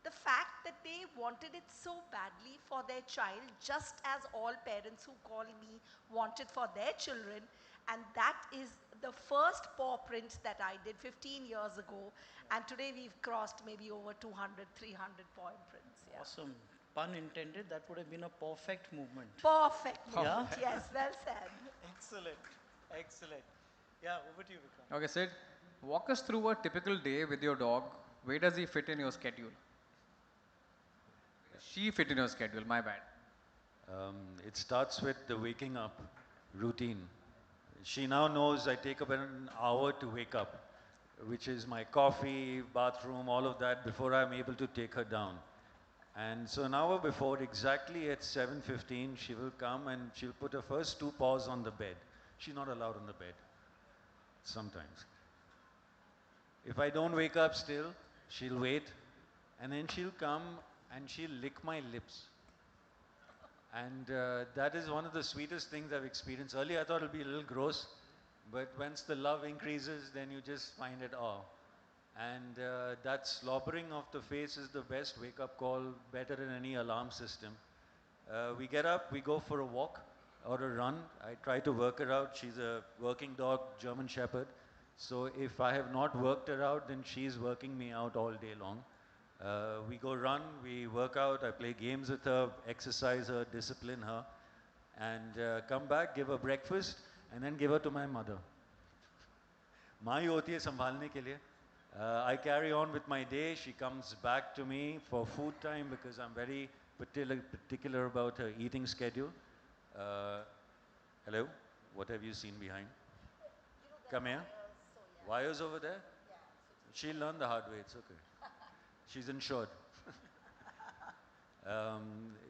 the fact that they wanted it so badly for their child, just as all parents who call me want it for their children. And that is the first paw print that I did 15 years ago. And today we've crossed maybe over 200, 300 paw prints. Yeah. Awesome. Pun intended, that would have been a perfect movement. Perfect Yeah? movement, yes, well said. Excellent. Excellent. Yeah, over to you, Vikram. Okay, Sid, walk us through a typical day with your dog. Where does he fit in your schedule? She fit in your schedule, my bad. It starts with the waking up routine. She now knows I take about an hour to wake up, which is my coffee, bathroom, all of that before I'm able to take her down. And so an hour before, exactly at 7:15, she will come and she'll put her first two paws on the bed. She's not allowed on the bed, sometimes. If I don't wake up still, she'll wait, and then she'll come and she'll lick my lips. And that is one of the sweetest things I've experienced. Earlier I thought it'll be a little gross, but once the love increases, then you just find it awe. And that slobbering of the face is the best wake-up call, better than any alarm system. We get up, we go for a walk. or a run. I try to work her out. She's a working dog, German Shepherd. So if I have not worked her out, then she's working me out all day long. We go run, we work out, I play games with her, exercise her, discipline her, and come back, give her breakfast, and then give her to my mother. माँ ही होती है संभालने के लिए. I carry on with my day. She comes back to me for food time because I'm very particular about her eating schedule. Hello, what have you seen behind? Come here. Wires over there? She'll learn the hard way, it's okay. She's insured.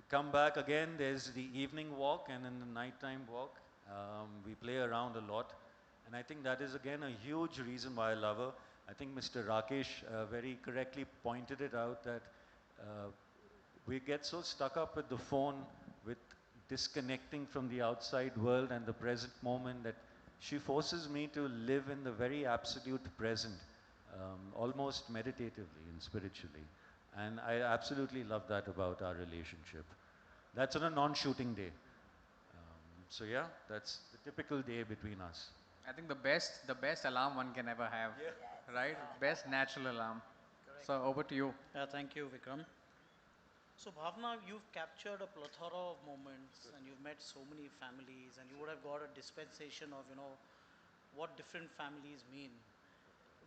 Come back again, there's the evening walk and then the nighttime walk. We play around a lot. And I think that is again a huge reason why I love her. I think Mr. Rakesh very correctly pointed it out that we get so stuck up with the phone, with disconnecting from the outside world and the present moment that she forces me to live in the very absolute present, almost meditatively and spiritually. And I absolutely love that about our relationship. That's on a non-shooting day. So yeah, that's the typical day between us. I think the best alarm one can ever have, right? Best natural alarm. So over to you. Thank you, Vikram. So Bhavna, you've captured a plethora of moments and you've met so many families and you would have got a dispensation of, what different families mean.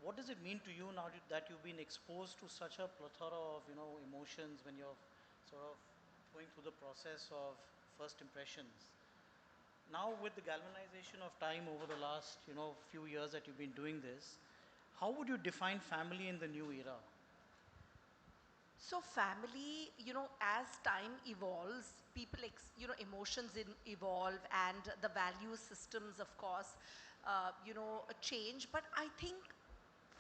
What does it mean to you now that you've been exposed to such a plethora of, emotions when you're sort of going through the process of first impressions? Now with the galvanization of time over the last, few years that you've been doing this, how would you define family in the new era? So family, as time evolves, emotions evolve and the value systems, of course, change. But I think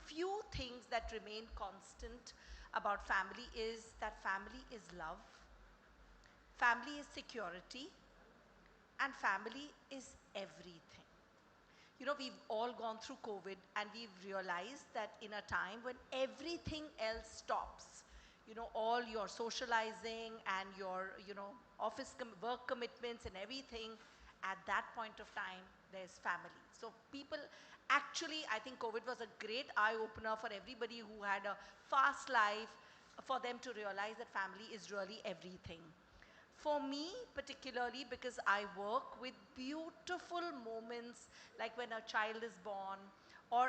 few things that remain constant about family is that family is love, family is security, and family is everything. We've all gone through COVID and we've realized that in a time when everything else stops, all your socializing and your, work commitments and everything, at that point of time, there's family. So people actually, I think COVID was a great eye-opener for everybody who had a fast life, for them to realize that family is really everything. For me, particularly because I work with beautiful moments like when a child is born or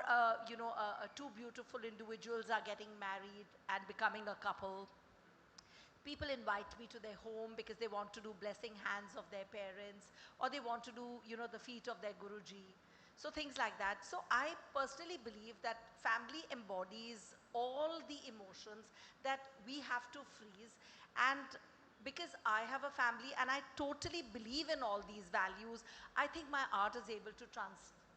two beautiful individuals are getting married and becoming a couple. People invite me to their home because they want to do blessing hands of their parents or they want to do, the feet of their Guruji. So things like that. So I personally believe that family embodies all the emotions that we have to freeze. And because I have a family and I totally believe in all these values, I think my art is able to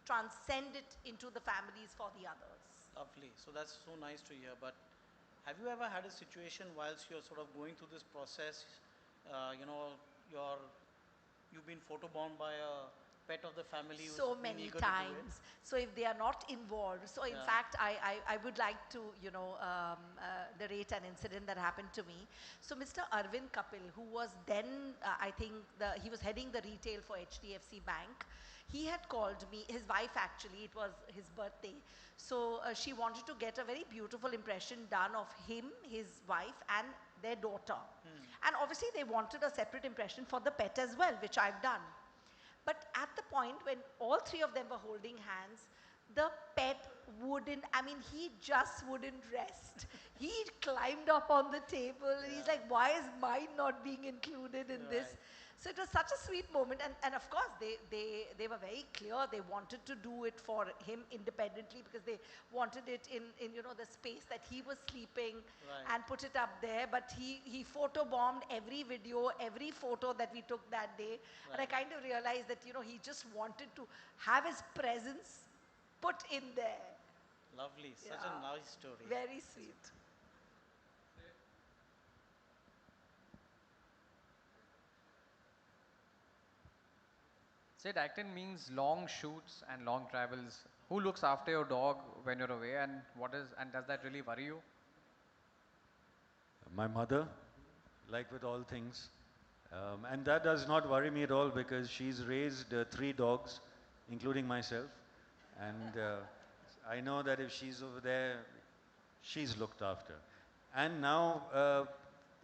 transcend it into the families for the others. Lovely. So that's so nice to hear. But have you ever had a situation whilst you're sort of going through this process, you've been photobombed by a pet of the family who's So been many eager to do it? times. So if they are not involved, so in fact, I would like to, narrate an incident that happened to me. So Mr. Arvind Kapil, who was then, I think, he was heading the retail for HDFC Bank. He had called me, his wife actually, it was his birthday. So she wanted to get a very beautiful impression done of him, his wife, and their daughter. And obviously they wanted a separate impression for the pet as well, which I've done. But at the point when all three of them were holding hands, the pet wouldn't, he just wouldn't rest. He climbed up on the table and he's like, why is mine not being included in this? So it was such a sweet moment. And of course, they were very clear. They wanted to do it for him independently because they wanted it in the space that he was sleeping and put it up there. But he photobombed every video, every photo that we took that day. And I kind of realized that, he just wanted to have his presence put in there. Lovely. Such a nice story. Very sweet. Sid, acting means long shoots and long travels. Who looks after your dog when you're away, and does that really worry you? My mother, like with all things, And that does not worry me at all because she's raised three dogs, including myself. And I know that if she's over there, she's looked after. And now,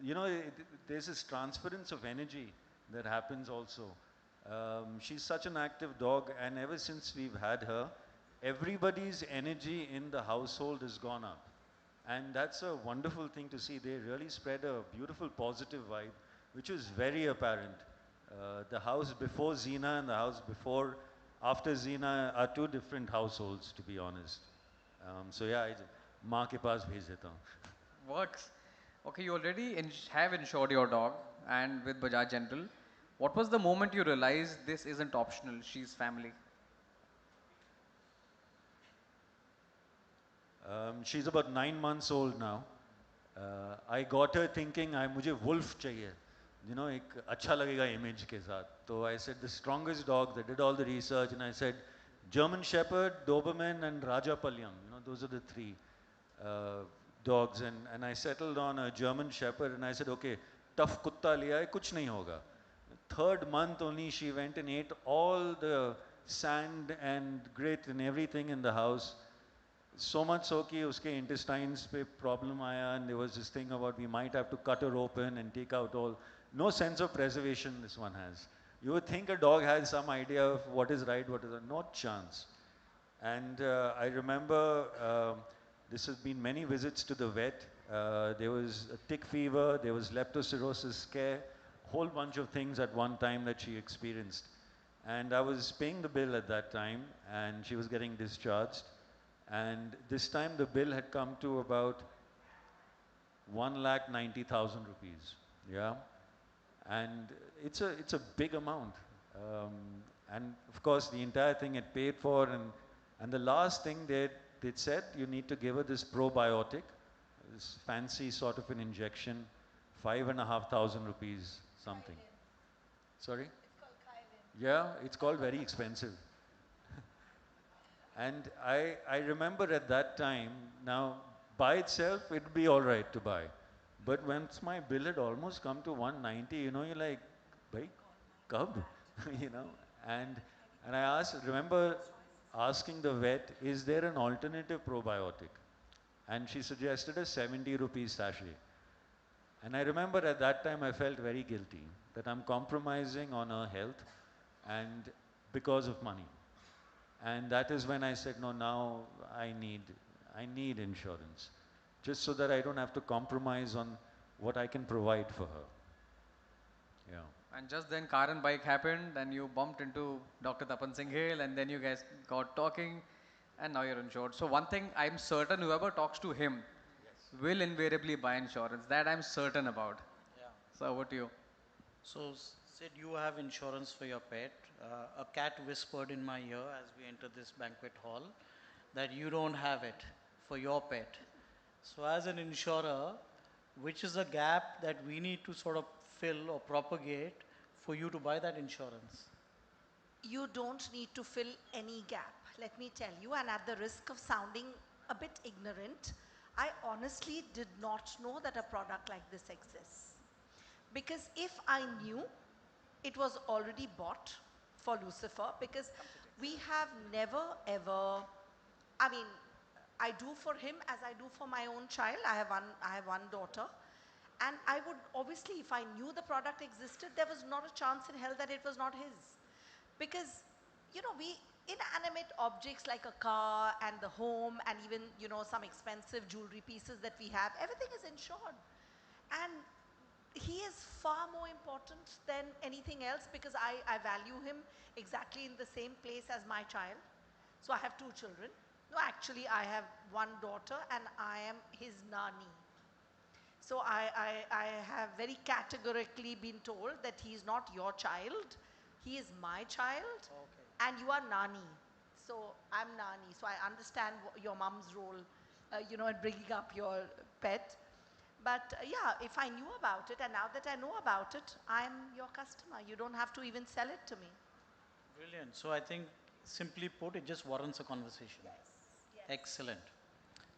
there's this transference of energy that happens also. She's such an active dog, and ever since we've had her, everybody's energy in the household has gone up. And that's a wonderful thing to see. They really spread a beautiful positive vibe, which was very apparent. The house before Zina and the house before, after Zina are two different households, to be honest. So yeah, माँ के पास भेज देता हूँ. Works. Okay, you already have insured your dog and with Bajaj General. What was the moment you realized this isn't optional? She's family. She's about 9 months old now. I got her thinking, मुझे wolf चाहिए. You know, एक अच्छा लगेगा image के साथ. So I said the strongest dog. They did all the research, and I said German Shepherd, Doberman, and Rajapalyam. You know, those are the three dogs. And I settled on a German Shepherd, and I said, okay, tough kutta liya hai, kuch nahi hoga. Third month only, she went and ate all the sand and grit and everything in the house. So much so कि उसके intestines पे problem आया, and there was this thing about we might have to cut her open and take out all. No sense of preservation this one has. You would think a dog has some idea of what is right, what is not. Not chance. And I remember this has been many visits to the vet. There was a tick fever, there was leptospirosis scare, whole bunch of things at one time that she experienced. And I was paying the bill at that time, and she was getting discharged. And this time the bill had come to about 1,90,000 rupees. Yeah, and it's a big amount. And of course the entire thing had paid for, and the last thing they said, you need to give her this probiotic, this fancy sort of an injection, 5,500 rupees something. Sorry? Yeah, it's called very expensive. And I remember at that time, now by itself it'd be all right to buy. But once my bill had almost come to 190, you know, you're like, bhai, kab? You know, and and remember asking the vet, is there an alternative probiotic? And she suggested a 70 rupees sachet. And I remember at that time I felt very guilty that I'm compromising on her health and because of money. And that is when I said, no, now I need insurance. Just so that I don't have to compromise on what I can provide for her. Yeah. And just then car and bike happened and you bumped into Dr. Tapan Singh Hill and then you guys got talking and now you're insured. So one thing I'm certain whoever talks to him will invariably buy insurance. That I'm certain about. Yeah. So over to you. So, Sid, you have insurance for your pet. A cat whispered in my ear as we entered this banquet hall that you don't have it for your pet. So, as an insurer, which is a gap that we need to sort of fill or propagate for you to buy that insurance? You don't need to fill any gap, let me tell you, and at the risk of sounding a bit ignorant, I honestly did not know that a product like this exists. Because if I knew, it was already bought for Lucifer, because we have never ever, I mean, I do for him as I do for my own child. I have one daughter. And I would, obviously, if I knew the product existed, there was not a chance in hell that it was not his. Because, you know, we, inanimate objects like a car and the home and even, you know, some expensive jewelry pieces that we have, everything is insured. And he is far more important than anything else because I value him exactly in the same place as my child. So I have two children. No, actually, I have one daughter and I am his nani. So I have very categorically been told that he is not your child, he is my child, Okay. and you are nani. So I'm nani. So I understand your mom's role, you know, in bringing up your pet. But yeah, if I knew about it, and now that I know about it, I'm your customer. You don't have to even sell it to me. Brilliant. So I think, simply put, it just warrants a conversation. Yes. Excellent.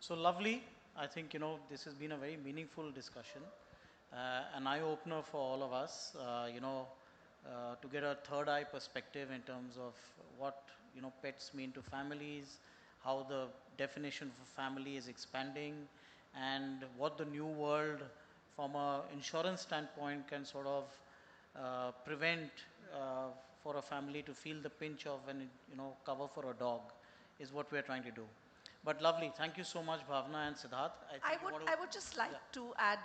So lovely. I think, this has been a very meaningful discussion. an eye opener for all of us. To get a third eye perspective in terms of what pets mean to families, how the definition of a family is expanding, and what the new world from a insurance standpoint can sort of prevent for a family to feel the pinch of an cover for a dog is what we are trying to do. But lovely, thank you so much, Bhavna and Siddharth. I would, I would just like to add,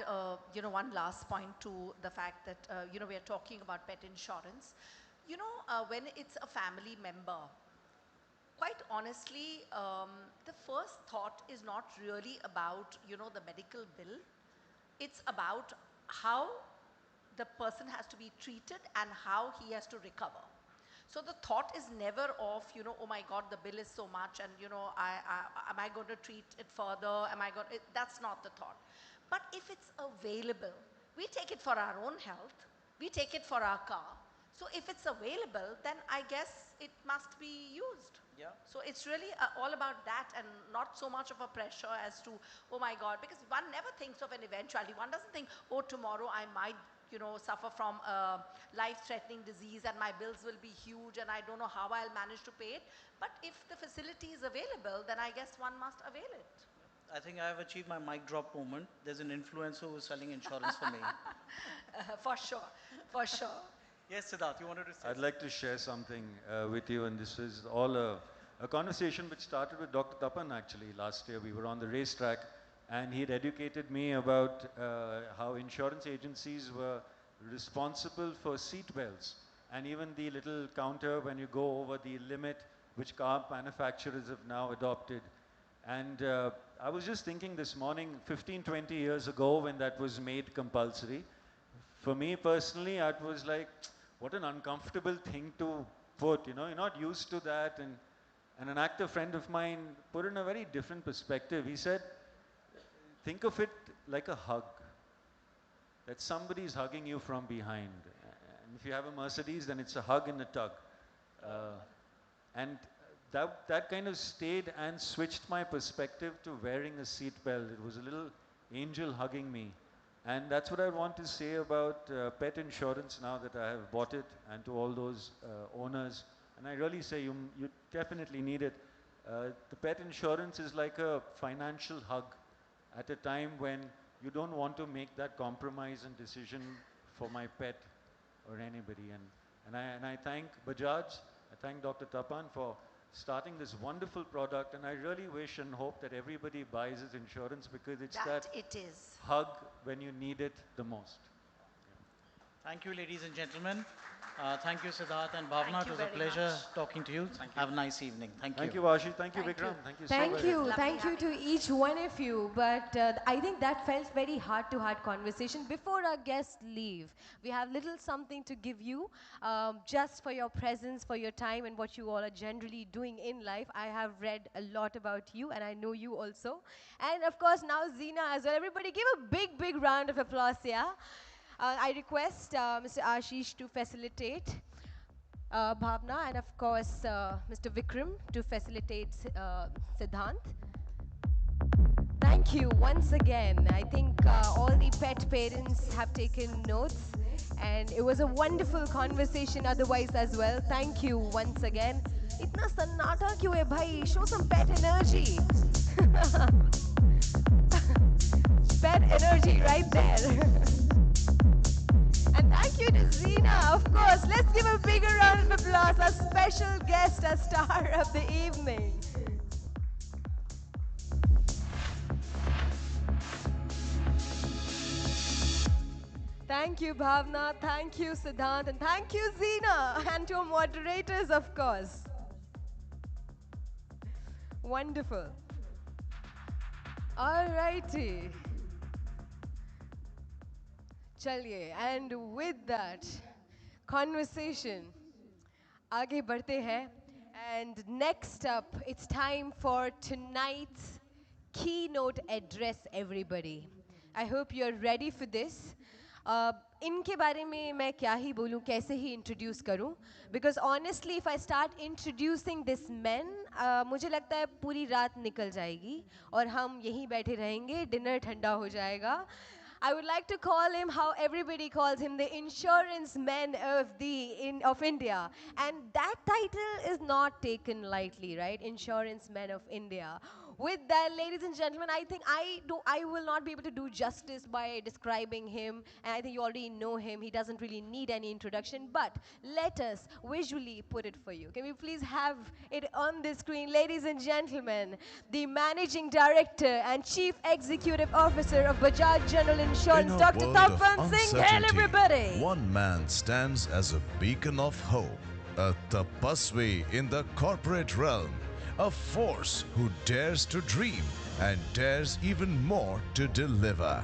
one last point to the fact that, we are talking about pet insurance. When it's a family member, quite honestly, the first thought is not really about, the medical bill. It's about how the person has to be treated and how he has to recover. So the thought is never of, oh my God, the bill is so much and, am I going to treat it further? That's not the thought. But if it's available, we take it for our own health, we take it for our car. So if it's available, then I guess it must be used. Yeah. So it's really all about that and not so much of a pressure as to, oh my God, because one never thinks of an eventuality. One doesn't think, oh, tomorrow I might suffer from a life-threatening disease and my bills will be huge and I don't know how I'll manage to pay it. But if the facility is available, then I guess one must avail it. I think I have achieved my mic drop moment. There's an influencer who's selling insurance for me. For sure, for sure. Yes, Siddharth, you wanted to say I'd like to share something with you, and this is all a conversation which started with Dr. Tapan actually last year. We were on the racetrack, and he'd educated me about how insurance agencies were responsible for seat belts and even the little counter when you go over the limit which car manufacturers have now adopted. And I was just thinking this morning, 15, 20 years ago when that was made compulsory, for me personally, it was like, what an uncomfortable thing to put, you're not used to that. And an actor friend of mine put it in a very different perspective. He said, think of it like a hug, that somebody is hugging you from behind. And if you have a Mercedes, then it's a hug and a tug. And that kind of stayed and switched my perspective to wearing a seat belt. It was a little angel hugging me. And that's what I want to say about pet insurance now that I have bought it, and to all those owners. And I really say you definitely need it. The pet insurance is like a financial hug at a time when you don't want to make that compromise and decision for my pet or anybody. And I thank Bajaj, I thank Dr. Tapan for starting this wonderful product, and I really wish and hope that everybody buys his insurance, because it's that it is. hug when you need it the most. Thank you, ladies and gentlemen. Thank you, Siddharth and Bhavna. It was a very pleasure much. talking to you. Have a nice evening. Thank you. Thank you, Vashi. Thank you, Thank Vikram. you. Thank you so much. Thank you. Lovely Thank you to having each one of you. But I think that felt very heart-to-heart conversation. Before our guests leave, we have little something to give you, just for your presence, for your time, and what you all are generally doing in life. I have read a lot about you, and I know you also. And of course, now Zina as well. Everybody give a big, big round of applause, yeah? I request Mr. Ashish to facilitate. Bhavna, and of course Mr. Vikram to facilitate Siddhant. Thank you once again. I think all the pet parents have taken notes, and it was a wonderful conversation otherwise as well. Thank you once again. इतना सन्नाटा क्यों है भाई? Show some pet energy. Pet energy right there. And thank you to Zina, of course. Let's give a bigger round of applause. Our special guest, our star of the evening. Thank you, Bhavna. Thank you, Siddhant. And thank you, Zina. And to our moderators, of course. Wonderful. All righty. चलिए, and with that conversation, आगे बढ़ते हैं. And next up, it's time for tonight's keynote address, everybody. I hope you're ready for this. इनके बारे में मैं क्या ही बोलूँ, कैसे ही introduce करूँ? Because honestly, if I start introducing this men, मुझे लगता है पूरी रात निकल जाएगी और हम यहीं बैठे रहेंगे, dinner ठंडा हो जाएगा. I would like to call him how everybody calls him, the insurance men of India. And that title is not taken lightly, right? Insurance men of India. With that, ladies and gentlemen, I think I will not be able to do justice by describing him, and I think you already know him. He doesn't really need any introduction, but let us visually put it for you. Can we please have it on the screen, ladies and gentlemen? The Managing Director and Chief Executive Officer of Bajaj General In Insurance, a Dr. world of Tapan Singh. Hail, uncertainty, everybody! one man stands as a beacon of hope, a tapasvi in the corporate realm, a force who dares to dream and dares even more to deliver.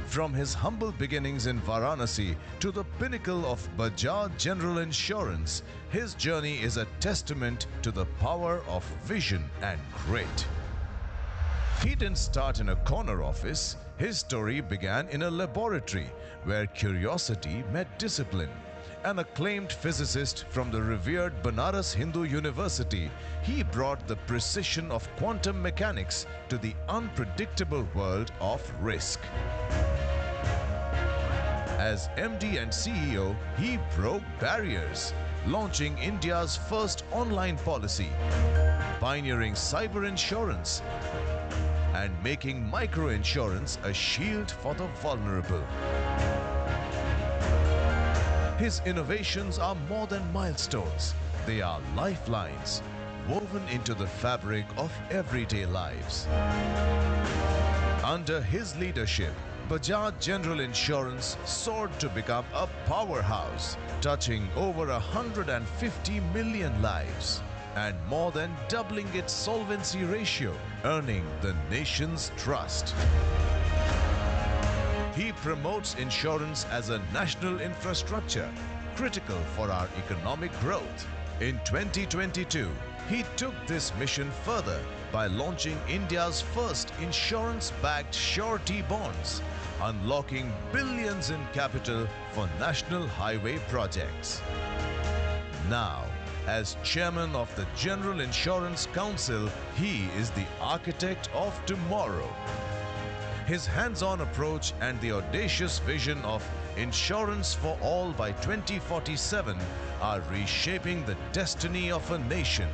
From his humble beginnings in Varanasi to the pinnacle of Bajaj General Insurance, his journey is a testament to the power of vision and grit. He didn't start in a corner office. His story began in a laboratory where curiosity met discipline. An acclaimed physicist from the revered Banaras Hindu University, he brought the precision of quantum mechanics to the unpredictable world of risk. As MD and CEO, he broke barriers, launching India's first online policy, pioneering cyber insurance, and making micro-insurance a shield for the vulnerable. His innovations are more than milestones. They are lifelines, woven into the fabric of everyday lives. Under his leadership, Bajaj General Insurance soared to become a powerhouse, touching over 150 million lives and more than doubling its solvency ratio, earning the nation's trust. He promotes insurance as a national infrastructure, critical for our economic growth. In 2022, he took this mission further by launching India's first insurance-backed surety bonds, unlocking billions in capital for national highway projects. Now, as chairman of the General Insurance Council, he is the architect of tomorrow. His hands-on approach and the audacious vision of insurance for all by 2047 are reshaping the destiny of a nation,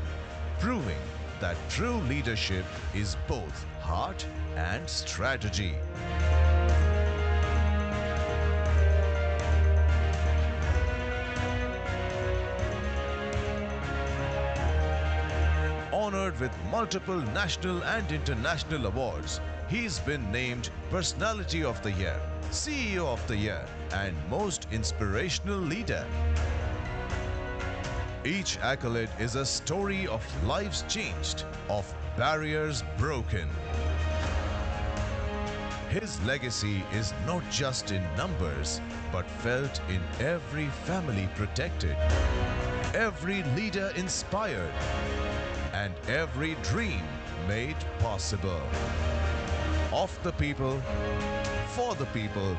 proving that true leadership is both heart and strategy. Honored with multiple national and international awards, he's been named Personality of the Year, CEO of the Year, and Most Inspirational Leader. Each accolade is a story of lives changed, of barriers broken. His legacy is not just in numbers, but felt in every family protected, every leader inspired, and every dream made possible. Of the people, for the people,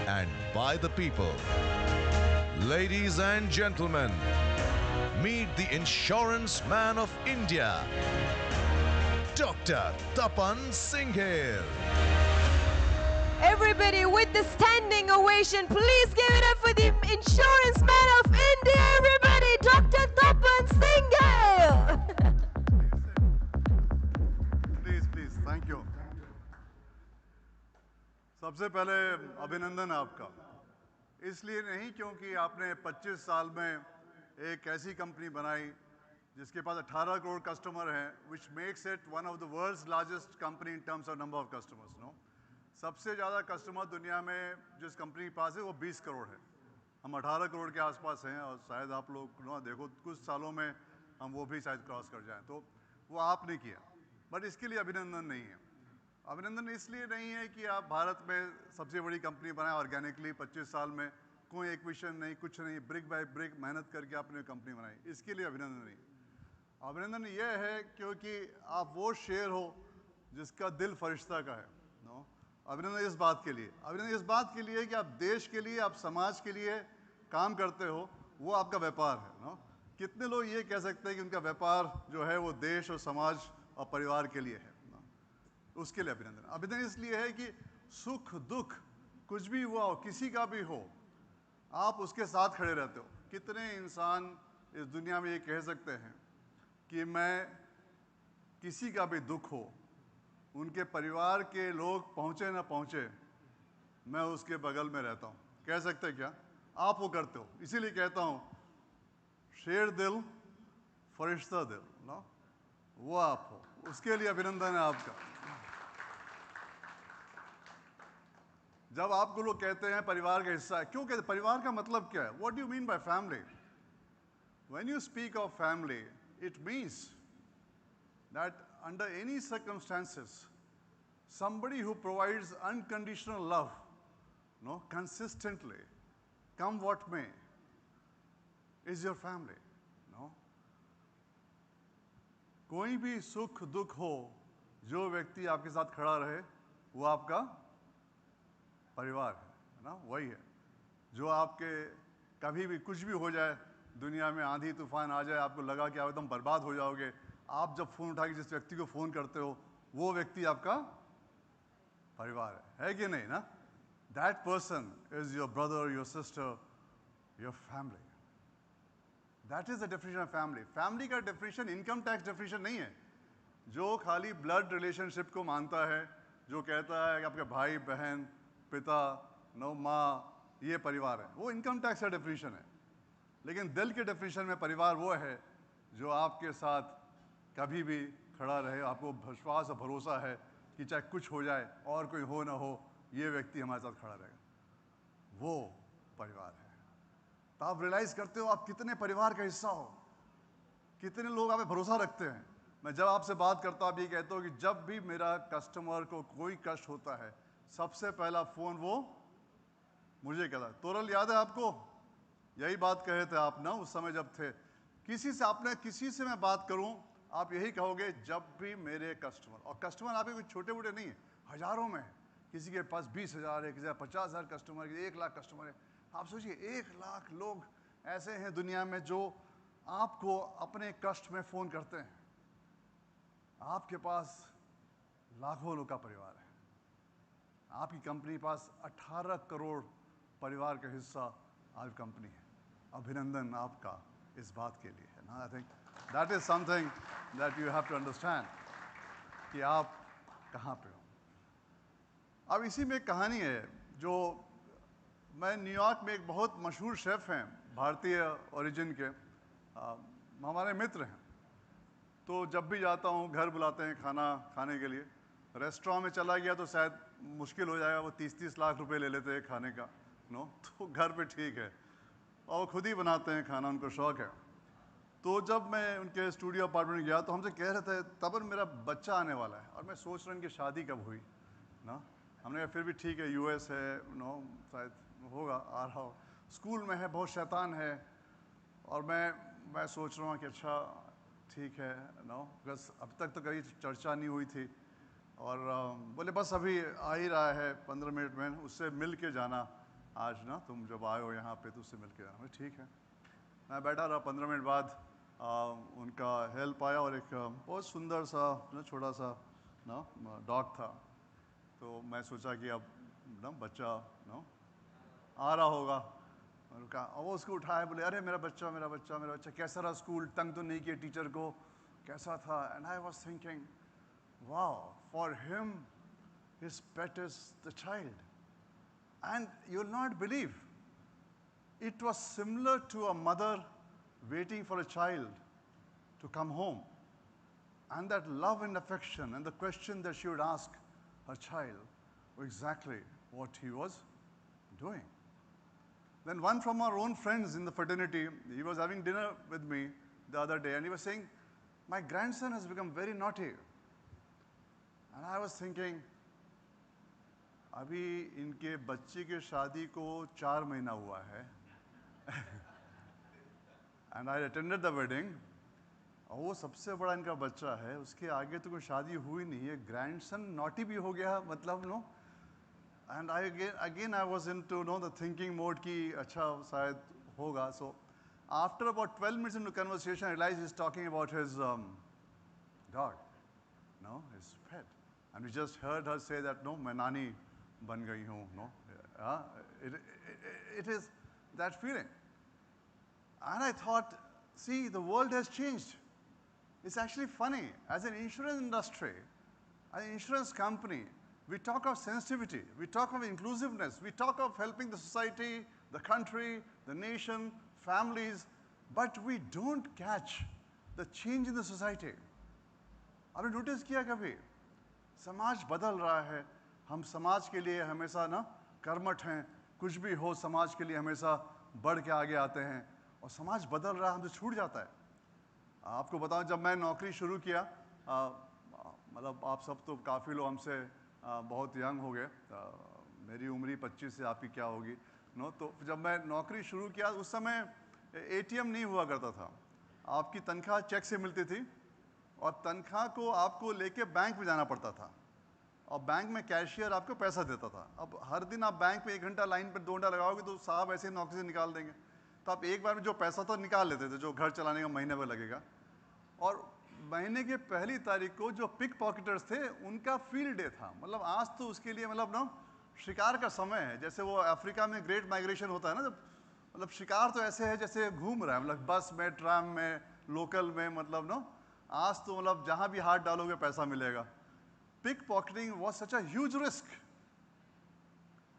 and by the people. Ladies and gentlemen, meet the insurance man of India, Dr. Tapan Singhel. Everybody with the standing ovation, please give it up for the insurance man of India, everybody, Dr. Tapan Singhel. Please thank you सबसे पहले अभिनंदन आपका इसलिए नहीं क्योंकि आपने 25 साल में एक ऐसी कंपनी बनाई जिसके पास 18 करोड़ कस्टमर हैं which makes it one of the world's largest company in terms of number of customers no सबसे ज़्यादा कस्टमर दुनिया में जिस कंपनी के पास है वो 20 करोड़ है हम 18 करोड़ के आसपास हैं और शायद आप लोग ना देखो कुछ सालों में हम वो भी शायद क्रॉस कर जाएं तो वो आपने किया बट इसके लिए अभिनंदन नहीं है अभिनंदन इसलिए नहीं है कि आप भारत में सबसे बड़ी कंपनी बनाए ऑर्गेनिकली 25 साल में कोई एक्विशन नहीं कुछ नहीं ब्रिक बाय ब्रिक मेहनत करके आपने कंपनी बनाई इसके लिए अभिनंदन नहीं अभिनंदन ये है क्योंकि आप वो शेर हो जिसका दिल फरिश्ता का है नो अभिनंदन इस बात के लिए अभिनंदन इस बात के लिए कि आप देश के लिए आप समाज के लिए काम करते हो वो आपका व्यापार है नो कितने लोग ये कह सकते हैं कि उनका व्यापार जो है वो देश और समाज और परिवार के लिए है उसके लिए अभिनंदन अभिनंदन इसलिए है कि सुख दुख कुछ भी हुआ हो, किसी का भी हो, आप उसके साथ खड़े रहते हो। कितने इंसान इस दुनिया में ये कह सकते हैं कि मैं किसी का भी दुख हो, उनके परिवार के लोग पहुंचे ना पहुंचे, मैं उसके बगल में रहता हूं। कह सकते हैं क्या? आप वो करते हो। इसीलिए कहता हूं, शेर दिल फरिश्ता दिल ना, वो आप हो। उसके लिए अभिनंदन है आपका। जब आपको लोग कहते हैं परिवार का हिस्सा है, क्यों कहते हैं? परिवार का मतलब क्या है? What do you mean by family? When you speak of family, it means that under any circumstances, somebody who provides unconditional love, no, consistently, come what may, is your family, no? कोई भी सुख दुख हो, जो व्यक्ति आपके साथ खड़ा रहे, वो आपका परिवार है ना, वही है। जो आपके कभी भी कुछ भी हो जाए, दुनिया में आंधी तूफान आ जाए, आपको लगा कि आप एकदम बर्बाद हो जाओगे, आप जब फ़ोन उठा के जिस व्यक्ति को फ़ोन करते हो, वो व्यक्ति आपका परिवार है कि नहीं ना? That person is your brother, your sister, your family. That is the definition of family. Family का डेफिनेशन इनकम टैक्स डेफिनेशन नहीं है, जो खाली ब्लड रिलेशनशिप को मानता है, जो कहता है कि आपके भाई बहन पिता नो माँ ये परिवार है, वो इनकम टैक्स का डेफिनेशन है। लेकिन दिल के डेफिनेशन में परिवार वो है जो आपके साथ कभी भी खड़ा रहे, आपको विश्वास और भरोसा है कि चाहे कुछ हो जाए और कोई हो ना हो, ये व्यक्ति हमारे साथ खड़ा रहेगा, वो परिवार है। तो आप रियलाइज करते हो आप कितने परिवार का हिस्सा हो, कितने लोग आप पे भरोसा रखते हैं। मैं जब आपसे बात करता हूँ, आप ये कहता हूँ कि जब भी मेरा कस्टमर को कोई कष्ट होता है, सबसे पहला फ़ोन वो मुझे कहता है। तोरल याद है आपको? यही बात कहे थे आप ना उस समय जब थे। किसी से मैं बात करूं, आप यही कहोगे, जब भी मेरे कस्टमर, और कस्टमर आपके कोई छोटे मोटे नहीं है, हजारों में है। किसी के पास 20,000 है, किसी के पास 50,000 कस्टमर है, 1,00,000 कस्टमर है। आप सोचिए 1,00,000 लोग ऐसे हैं दुनिया में जो आपको अपने कष्ट में फ़ोन करते हैं। आपके पास लाखों लोग का परिवार है। आपकी कंपनी के पास 18 करोड़ परिवार का हिस्सा आपकी कंपनी है। अभिनंदन आपका इस बात के लिए है ना। I think that is something that you have to understand कि आप कहाँ पे हो। अब इसी में एक कहानी है, जो मैं न्यूयॉर्क में एक बहुत मशहूर शेफ़ हैं भारतीय ओरिजिन के, हमारे मित्र हैं। तो जब भी जाता हूँ घर बुलाते हैं खाना खाने के लिए। रेस्टोरेंट में चला गया तो शायद मुश्किल हो जाएगा, वो 30-30 लाख रुपए ले लेते हैं खाने का, नो। तो घर पे ठीक है, और वो खुद ही बनाते हैं खाना, उनको शौक है। तो जब मैं उनके स्टूडियो अपार्टमेंट में गया तो हमसे कह रहे थे तब मेरा बच्चा आने वाला है और मैं सोच रहा हूँ इनकी शादी कब हुई ना। हमने कहा फिर भी ठीक है, यूएस है, नो, शायद होगा, आ रहा हो, स्कूल में है, बहुत शैतान है। और मैं सोच रहा हूँ कि अच्छा ठीक है, नो, बस अब तक तो कभी चर्चा नहीं हुई थी। और बोले बस अभी आ ही रहा है 15 मिनट में, उससे मिल के जाना आज ना, तुम जब आए हो यहाँ पे तो उससे मिल के जाना। ठीक है, मैं बैठा रहा। 15 मिनट बाद उनका हेल्प आया और एक बहुत सुंदर सा ना छोटा सा ना डॉग था। तो मैं सोचा कि अब ना बच्चा ना आ रहा होगा, और कहा, और वो उसको उठाया, बोले अरे मेरा बच्चा मेरा बच्चा मेरा बच्चा, कैसा रहा स्कूल, तंग तो नहीं किया टीचर को, कैसा था? And I was thinking, wow, for him, his pet is the child. And you'll not believe, it was similar to a mother waiting for a child to come home. And that love and affection and the question that she would ask her child were exactly what he was doing. Then one from our own friends in the fraternity, he was having dinner with me the other day, and he was saying, my grandson has become very naughty. And I was thinking, अभी इनके बच्चे की शादी को 4 महीना हुआ है and I attended the wedding, और वो सबसे बड़ा इनका बच्चा है, उसके आगे तो कोई शादी हुई नहीं है, ग्रैंडसन नॉटी भी हो गया, मतलब no. And I again I was into no the thinking mode कि अच्छा शायद होगा। So after about 12 minutes into conversation I realise he is talking about his dog, no, his pet. And we just heard her say that, no, my nani बन गई हूँ, no? It is that feeling. And I thought, see, the world has changed. It's actually funny. As an insurance industry, an insurance company, we talk of sensitivity, we talk of inclusiveness, we talk of helping the society, the country, the nation, families, but we don't catch the change in the society. आपने notice किया कभी? समाज बदल रहा है, हम समाज के लिए हमेशा ना कर्मठ हैं, कुछ भी हो समाज के लिए हमेशा बढ़ के आगे आते हैं, और समाज बदल रहा है, हमसे छूट जाता है। आपको बताऊं, जब मैं नौकरी शुरू किया, मतलब आप सब तो काफ़ी लोग हमसे बहुत यंग हो गए, मेरी उम्र 25 से आपकी क्या होगी, नो? तो जब मैं नौकरी शुरू किया उस समय एटीएम नहीं हुआ करता था, आपकी तनख्वाह चेक से मिलती थी और तनख्वाह को आपको लेके बैंक में जाना पड़ता था और बैंक में कैशियर आपको पैसा देता था। अब हर दिन आप बैंक में 1 घंटा लाइन पर 2 घंटा लगाओगे तो साहब ऐसे ही नौकरी से निकाल देंगे, तो आप एक बार में जो पैसा तो निकाल लेते थे जो घर चलाने का महीने में लगेगा। और महीने के पहली तारीख को जो पिक पॉकेटर्स थे उनका फील्ड डे था, मतलब आज तो उसके लिए मतलब ना शिकार का समय है, जैसे वो अफ्रीका में ग्रेट माइग्रेशन होता है ना, जब मतलब शिकार तो ऐसे है जैसे घूम रहा है, मतलब बस में, ट्राम में, लोकल में, मतलब ना आज तो मतलब जहाँ भी हाथ डालोगे पैसा मिलेगा। Pick pocketing was such a huge risk.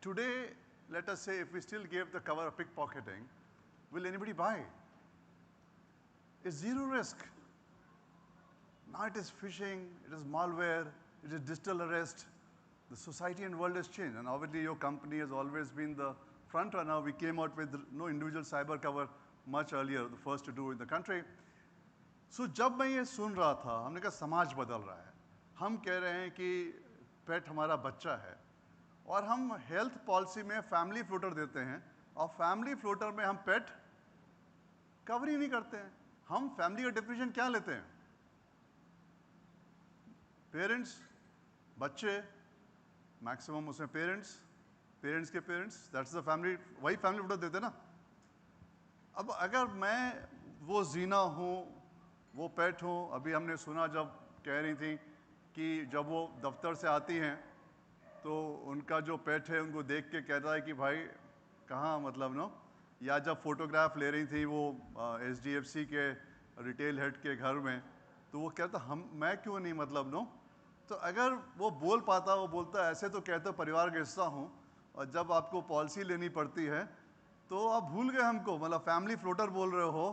Today let us say if we still give the cover of pick pocketing, will anybody buy? It's zero risk. Now it is phishing, it is malware, it is digital arrest. The society and world has changed, and obviously your company has always been the front runner. We came out with no individual cyber cover much earlier, the first to do in the country. So जब मैं ये सुन रहा था, हमने कहा समाज बदल रहा है, हम कह रहे हैं कि पेट हमारा बच्चा है, और हम हेल्थ पॉलिसी में फैमिली फ्लोटर देते हैं, और फैमिली फ्लोटर में हम पेट कवर ही नहीं करते हैं। हम फैमिली का डेफिनेशन क्या लेते हैं? पेरेंट्स, बच्चे, मैक्सिमम उसमें पेरेंट्स, पेरेंट्स के पेरेंट्स, दैट्स द फैमिली, वही फैमिली फ्लोटर देते हैं ना। अब अगर मैं वो जीना हूँ, वो पेट हूँ, अभी हमने सुना जब कह रही थी कि जब वो दफ्तर से आती हैं तो उनका जो पेट है उनको देख के कह रहा है कि भाई कहाँ, मतलब नो, या जब फोटोग्राफ ले रही थी वो एचडीएफसी के रिटेल हेड के घर में, तो वो कहता मैं क्यों नहीं, मतलब नो। तो अगर वो बोल पाता, वो बोलता ऐसे तो कहते परिवार का हिस्सा हूँ, और जब आपको पॉलिसी लेनी पड़ती है तो आप भूल गए हमको, मतलब फैमिली फ्लोटर बोल रहे हो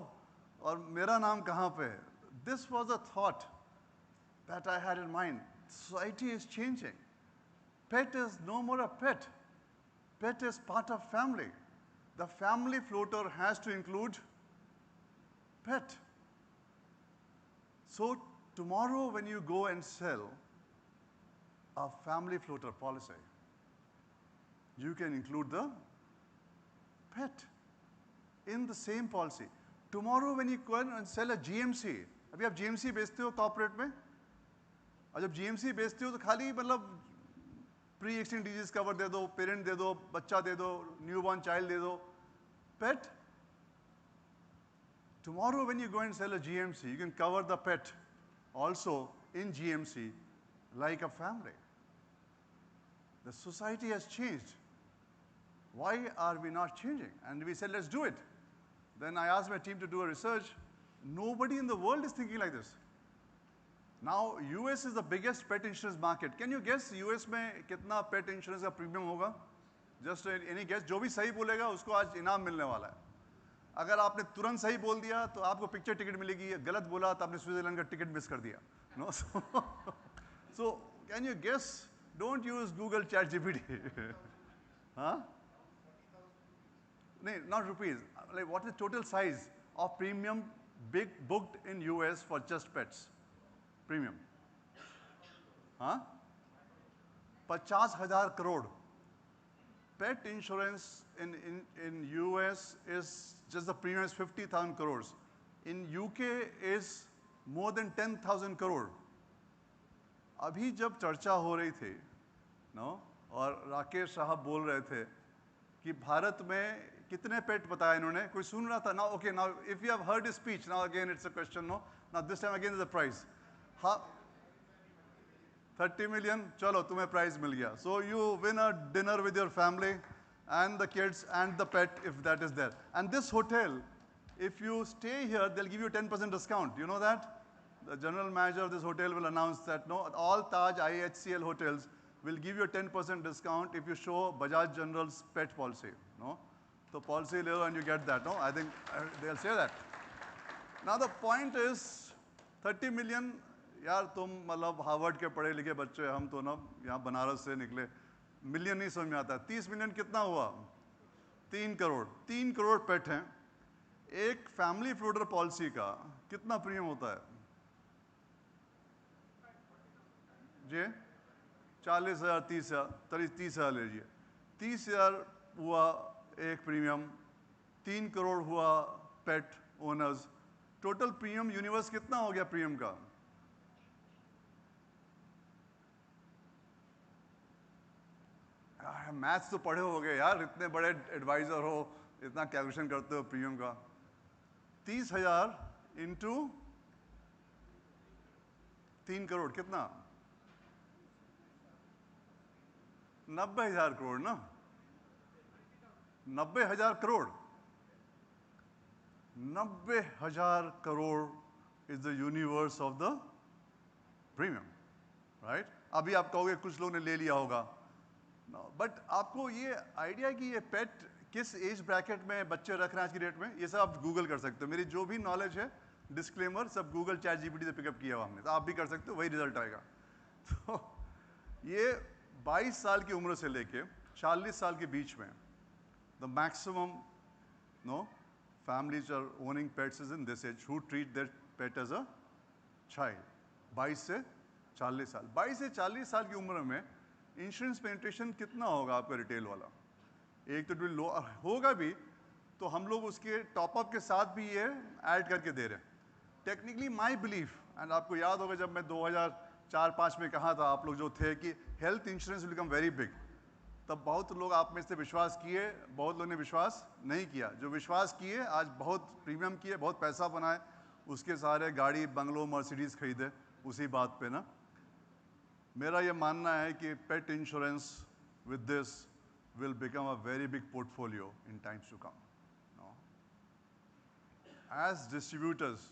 और मेरा नाम कहाँ पे है। This was a thought that I had in mind. Society is changing. Pet is no more a pet. Pet is part of family. The family floater has to include pet. So tomorrow when you go and sell a family floater policy, you can include the pet in the same policy. Tomorrow when you go and sell a GMC, अभी आप GMC बेचते हो corporate में, और जब GMC बेचते हो तो खाली मतलब प्री एक्सटिंक्ट डिजीज कवर दे दो, पेरेंट दे दो, बच्चा दे दो, न्यूबॉर्न चाइल्ड दे दो, पेट। Tomorrow when you go and sell a GMC, you can cover the pet also in GMC like a family. The society has changed. Why are we not changing? And we said, let's do it. Then I asked my team to do a research. Nobody in the world is thinking like this. Now, US is the biggest pet insurance market. Can you guess US में कितना pet insurance का premium होगा? Just any guess? जो भी सही बोलेगा उसको आज इनाम मिलने वाला है। अगर आपने तुरंत सही बोल दिया तो आपको पिक्चर टिकट मिलेगी, गलत बोला तो आपने स्विट्जरलैंड का टिकट मिस कर दिया। No? So can you guess? Don't use Google ChatGPT. Huh? No, not rupees. Like what is the total size of premium big booked in US for just pets? Premium. हाँ? 50,000 crore. Pet insurance in US is just the premium is 50,000 crores. In UK is more than 10,000 crore. अभी जब चर्चा हो रही थी, no, और राकेश साहब बोल रहे थे कि भारत में कितने पेट बताया इन्होंने, कोई सुन रहा था ना? Okay, now if you have heard speech, now again it's a question, no, now this time again is the prize. हाँ, 30 million, chalo, tumhe prize mil gaya. So you win a dinner with your family and the kids and the pet if that is there. And this hotel, if you stay here, they'll give you 10% discount. You know that? The general manager of this hotel will announce that no, all Taj IHCL hotels will give you a 10% discount if you show Bajaj General's pet policy. No? So policy le lo and you get that. No? I think they'll say that. Now the point is 30 million, यार तुम मतलब Harvard के पढ़े लिखे बच्चे हम तो ना यहाँ बनारस से निकले मिलियन नहीं समझ में आता 30 मिलियन कितना हुआ 3 करोड़ पेट हैं एक फैमिली फ्लोटर पॉलिसी का कितना प्रीमियम होता है जी 40,000 30,000 लीजिए 30,000 हुआ एक प्रीमियम 3 करोड़ हुआ पेट ओनर्स टोटल प्रीमियम यूनिवर्स कितना हो गया प्रीमियम का मैथ्स तो पढ़े होगे यार इतने बड़े एडवाइजर हो इतना कैलकुलेशन करते हो प्रीमियम का 30,000 इंटू 3 करोड़ कितना 90,000 करोड़ ना 90,000 crore 90,000 crore is the universe of the premium right अभी आप कहोगे कुछ लोगों ने ले लिया होगा बट आपको ये आइडिया कि ये पेट किस एज ब्रैकेट में बच्चे रख रहे हैं आज की डेट में ये सब आप गूगल कर सकते हो मेरी जो भी नॉलेज है डिस्क्लेमर सब गूगल चैट जीपीटी से पिकअप किया हुआ हमने तो आप भी कर सकते हो वही रिजल्ट आएगा तो ये 22 साल की उम्र से लेके 40 साल के बीच में the maximum no families are owning pets is in this age who treat their pet as a child 22 से 40 साल 22 से 40 साल की उम्र में इंश्योरेंस पेनिट्रेशन कितना होगा आपका रिटेल वाला एक तो लो होगा भी तो हम लोग उसके टॉपअप के साथ भी ये ऐड करके दे रहे हैं टेक्निकली माई बिलीफ एंड आपको याद होगा जब मैं 2004-5 में कहा था आप लोग जो थे कि health insurance become very big तब बहुत लोग आप में से विश्वास किए बहुत लोगों ने विश्वास नहीं किया जो विश्वास किए आज बहुत प्रीमियम किए बहुत पैसा बनाए उसके सारे गाड़ी बंगलो मर्सिडीज खरीदे उसी बात पे ना मेरा ये मानना है कि pet insurance with this will become a very big portfolio in times to come as distributors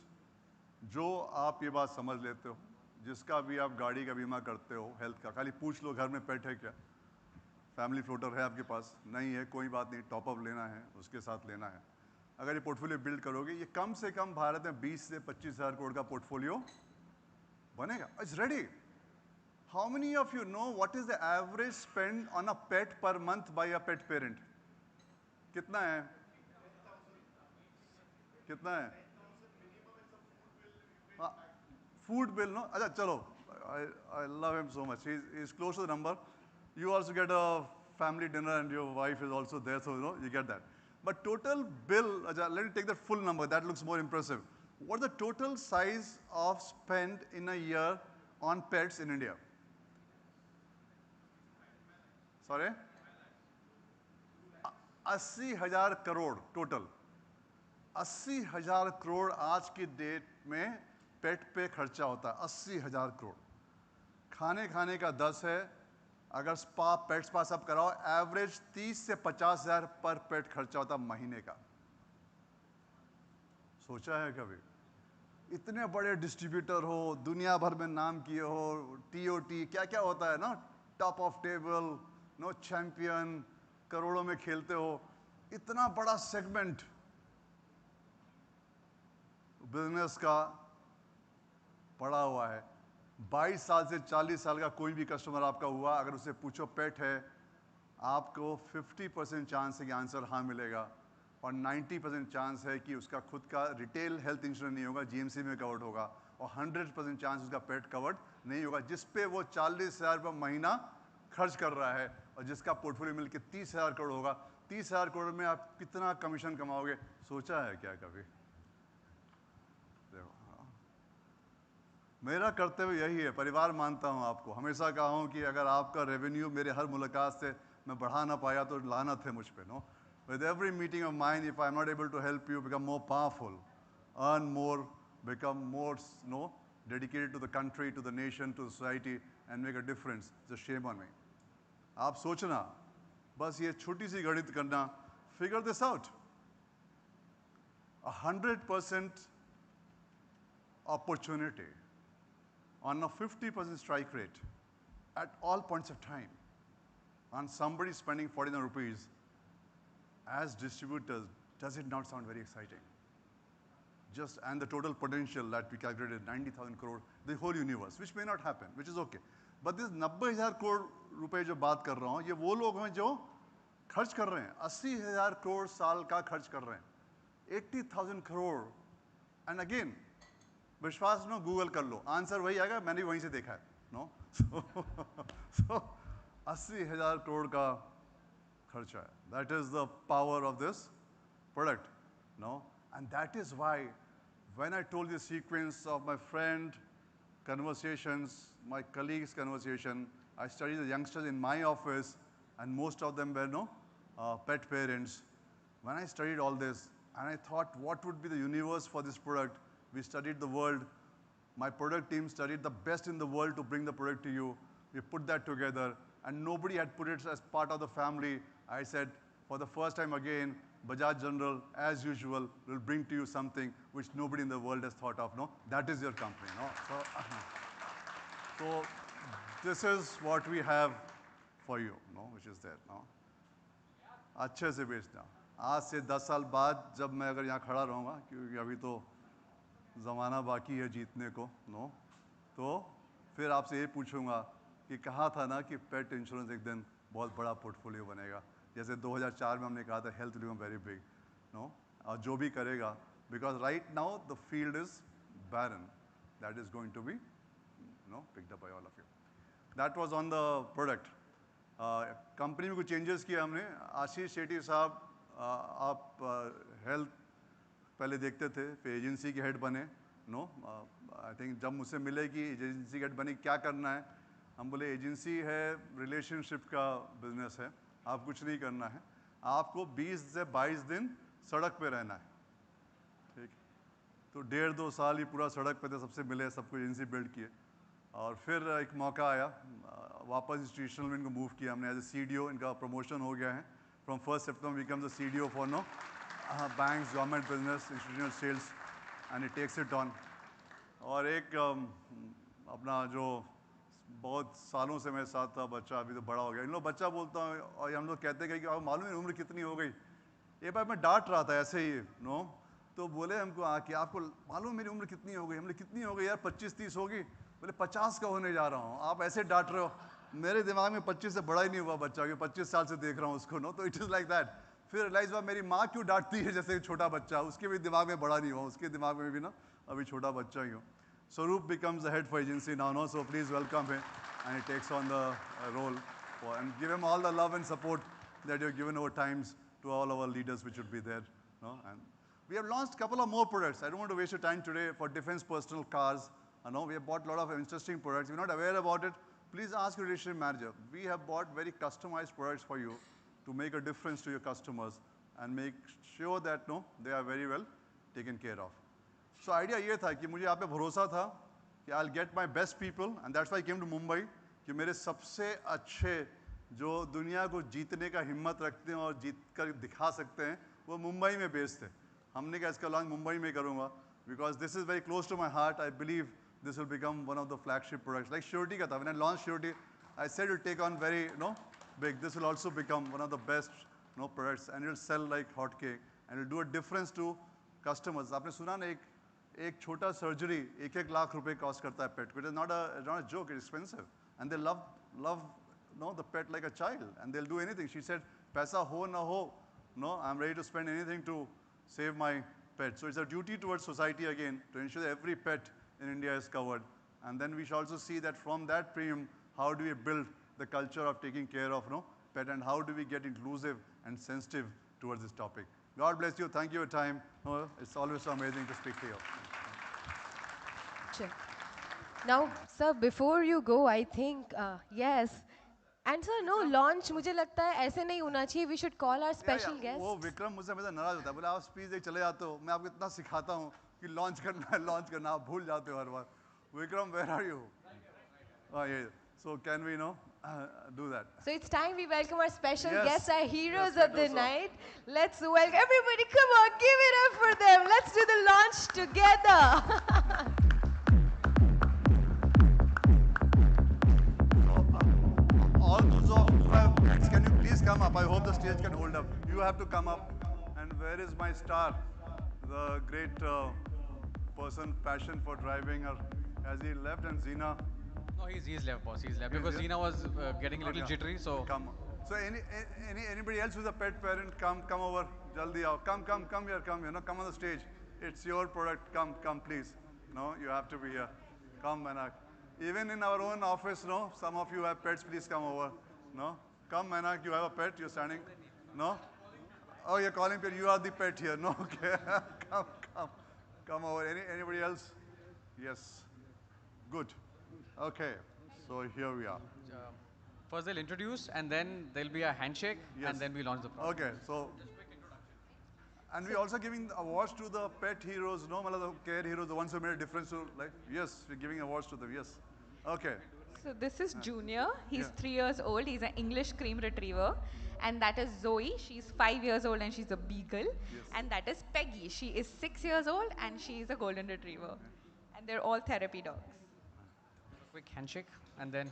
जो आप ये बात समझ लेते हो जिसका भी आप गाड़ी का बीमा करते हो हेल्थ का खाली पूछ लो घर में पेट है क्या फैमिली फ्लोटर है आपके पास नहीं है कोई बात नहीं टॉपअप लेना है उसके साथ लेना है अगर ये पोर्टफोलियो बिल्ड करोगे ये कम से कम भारत में 20 से 25,000 करोड़ का पोर्टफोलियो बनेगा it's ready how many of you know what is the average spend on a pet per month by a pet parent कितना है कितना है फूड बिल नो अच्छा चलो I love him so much he's close to the number you also get a family dinner and your wife is also there so you know you get that but total bill let me take that full number that looks more impressive what is the total size of spend in a year on pets in India sorry 80,000 crore total 80,000 crore आज की date में पेट पे खर्चा होता है 80,000 करोड़ खाने का 10 है अगर स्पा पेट स्पा सब कराओ एवरेज 30 से 50,000 पर पेट खर्चा होता महीने का सोचा है कभी इतने बड़े डिस्ट्रीब्यूटर हो दुनिया भर में नाम किए हो टीओटी क्या क्या होता है ना top of table no champion करोड़ों में खेलते हो इतना बड़ा सेगमेंट बिजनेस का पड़ा हुआ है 22 साल से 40 साल का कोई भी कस्टमर आपका हुआ अगर उससे पूछो पेट है आपको 50% चांस है कि आंसर हाँ मिलेगा और 90% चांस है कि उसका खुद का रिटेल हेल्थ इंश्योरेंस नहीं होगा जीएमसी में कवर्ड होगा और 100% चांस उसका पेट कवर्ड नहीं होगा जिस पे वो 40,000 रुपये महीना खर्च कर रहा है और जिसका पोर्टफोलियो मिलकर 30,000 करोड़ होगा 30,000 करोड़ में आप कितना कमीशन कमाओगे सोचा है क्या कभी मेरा कर्तव्य यही है परिवार मानता हूँ आपको हमेशा कहा हूँ कि अगर आपका रेवेन्यू मेरे हर मुलाकात से मैं बढ़ा ना पाया तो लानत है मुझ पे know with every meeting of mind if I am not able to help you become more powerful earn more become more no dedicated to the country to the nation to the society and make a difference. It's a shame on me. आप सोचना, बस ये छोटी सी गणित करना, figure this out. 100% opportunity on a 50% strike rate at all points of time, and somebody spending 49 rupees as distributors, does it not sound very exciting? Just, and the total potential that we calculated, 90,000 crore, the whole universe, which may not happen, which is okay. But this 90,000 crore रुपए जो बात कर रहा हूँ, ये वो लोग हैं जो खर्च कर रहे हैं, 80,000 crore साल का खर्च कर रहे हैं, 80,000 crore, and again, विश्वास नो गूगल कर लो, आंसर वही आएगा, मैंने भी वहीं से देखा है, नो? So 80,000 crore का खर्चा है. That is the power of this product, no? And that is why when I told the sequence of my friend conversations, my colleagues' conversation, I studied the youngsters in my office, and most of them were pet parents. When I studied all this, and I thought, what would be the universe for this product? We studied the world. My product team studied the best in the world to bring the product to you. We put that together, and nobody had put it as part of the family. I said, for the first time again, Bajaj General, as usual, will bring to you something which nobody in the world has thought of. No, that is your company. No, so this is what we have for you. No, which is there. No, अच्छे से बेचना. आज से 10 साल बाद जब मैं अगर यहाँ खड़ा रहूँगा, क्योंकि अभी तो ज़माना बाकी है जीतने को, नो, तो फिर आपसे ये पूछूंगा कि कहा था ना कि पेट इंश्योरेंस एक दिन बहुत बड़ा पोर्टफोलियो बनेगा. जैसे 2004 में हमने कहा था health will be very big, no, और जो भी करेगा, because right now the field is barren, that is going to be no picked up by all of you. That was on the product. Company में कुछ changes किए हमने. आशीष शेट्टी साहब, आप हेल्थ पहले देखते थे, फिर एजेंसी के हेड बने. नो, आई थिंक जब मुझसे मिले कि एजेंसी के हेड बने क्या करना है, हम बोले एजेंसी है, रिलेशनशिप का बिजनेस है, आप कुछ नहीं करना है, आपको 20 से 22 दिन सड़क पे रहना है. ठीक, तो 1.5-2 साल ही पूरा सड़क पे थे, सबसे मिले, सबको एजेंसी बिल्ड किए. और फिर एक मौका आया, वापस इंस्टीट्यूशनल में इनको मूव किया हमने एज ए CDO. इनका प्रमोशन हो गया है. From 1 September become the CDO for no banks, government business, institutional sales, and it takes it on. और एक अपना जो बहुत सालों से मेरे साथ था बच्चा, अभी तो बड़ा हो गया, इन लोग बच्चा बोलता हूँ, और हम लोग कहते हैं कि आपको मालूम है उम्र कितनी हो गई. एक बार मैं डांट रहा था ऐसे ही, नो, तो बोले हमको कि आपको मालूम मेरी उम्र कितनी हो गई. हमने कितनी हो गई यार, 25-30 होगी. बोले 50 का होने जा रहा हूँ. आप ऐसे डांट रहे हो. मेरे दिमाग में 25 से बड़ा ही नहीं हुआ बच्चा, कि 25 साल से देख रहा हूँ उसको, नो. तो इट इज़ लाइक दैट. फिर रियलाइज हुआ मेरी माँ क्यों डांटती है जैसे छोटा बच्चा, उसके भी दिमाग में बड़ा नहीं हुआ, उसके दिमाग में भी ना अभी छोटा बच्चा ही हो. Swaroop becomes the head for agency now, no? So please welcome him, and he takes on the role and give him all the love and support that you've given over times to all our leaders which would be there, no? And we have launched a couple of more products. I don't want to waste your time today for defense personal cars. No, we have bought a lot of interesting products. If you're not aware about it, please ask your relationship manager. We have bought very customized products for you to make a difference to your customers and make sure that no, they are very well taken care of. So idea ये था कि मुझे आप पे भरोसा था कि I'll get my best people, and that's why I came to Mumbai, कि मेरे सबसे अच्छे जो दुनिया को जीतने का हिम्मत रखते हैं और जीत कर दिखा सकते हैं, वो मुंबई में बेस्ड थे. हमने कहा इसका लॉन्च मुंबई में करूँगा, because this is very close to my heart. I believe this will become one of the flagship products. Like Surety का था, when I launched Surety, I said it will take on very big. This will also become one of the best products, and it will sell like hotcake, and it will do a difference to customers. आपने सुना ना एक छोटा surgery 1-1 lakh रुपए cost करता है pet को. It is not a joke, it is expensive, and they love no the pet like a child, and they will do anything. She said पैसा हो ना हो, no, I am ready to spend anything to save my pet. So it's a duty towards society again to insure every pet in India is covered, and then we should also see that from that premium, how do we build the culture of taking care of pet, and how do we get inclusive and sensitive towards this topic. God bless you. Thank you for your time. It's always so amazing to speak to you. Sure. Now, sir, before you go, I think, yes. And sir, no launch, मुझे लगता है ऐसे नहीं होना चाहिए. We should call our special guest. वो विक्रम मुझसे हमेशा नाराज होता है, बोले आप स्पीच देख चले जाते हो, मैं आपको इतना सिखाता हूँ कि लॉन्च करना है, लॉन्च करना, आप भूल जाते हो हर बार. Vikram, where are you? Oh, yeah. So can we, do that? So it's time we welcome our special Yes. guests, our heroes Yes, of we the do so. night. Let's welcome everybody. Come on, give it up for them. Let's do the launch together. All those who have pets, can you please come up? I hope the stage can hold up. You have to come up. And where is my star? The great person, passion for driving. Has he left? And Zina? No, he's left, boss. He's left. He's Because here? Zina was getting a little Okay. jittery, so... Come. So anybody else who's a pet parent, come over. Jaldi aao. Come here, come here. No, come on the stage. It's your product. Come, please. No, you have to be here. Come, Manak. Even in our own office, no, some of you have pets, please come over. No? Come, Manak, you have a pet, you're standing. No? Oh, you're calling me, you are the pet here. No, okay. Come over. Anybody else? Yes. Good. Okay. So here we are. First they'll introduce, and then there'll be a handshake, Yes. and then we launch the product. Okay, so... And we're also giving awards to the pet heroes, no, the care heroes, the ones who made a difference to, yes, we're giving awards to them, yes. Okay. So this is Junior. He's Yeah. 3 years old. He's an English cream retriever. And that is Zoe. She's 5 years old and she's a beagle. Yes. And that is Peggy. She is 6 years old and she is a golden retriever. And they're all therapy dogs. Quick handshake, and then...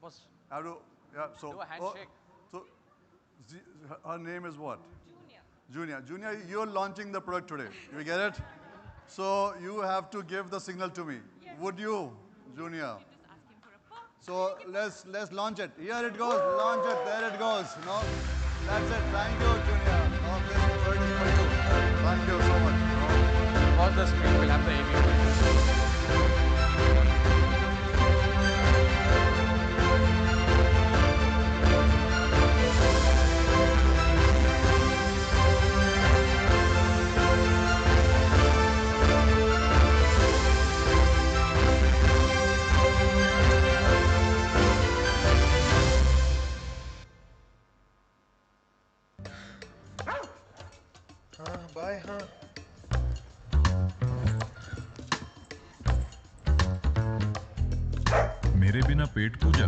Boss, How do, yeah, so... do a handshake. So, her name is what? Junior. Junior, you're launching the product today. You get it? So you have to give the signal to me. Yes. Would you, Junior? So let's launch it. Here it goes. Launch it. There it goes. No, that's it. Thank you, Junior. No, this bird is for you. Thank you so much. Watch the screen. We'll have the AV. Bye हाँ मेरे बिना पेट पूजा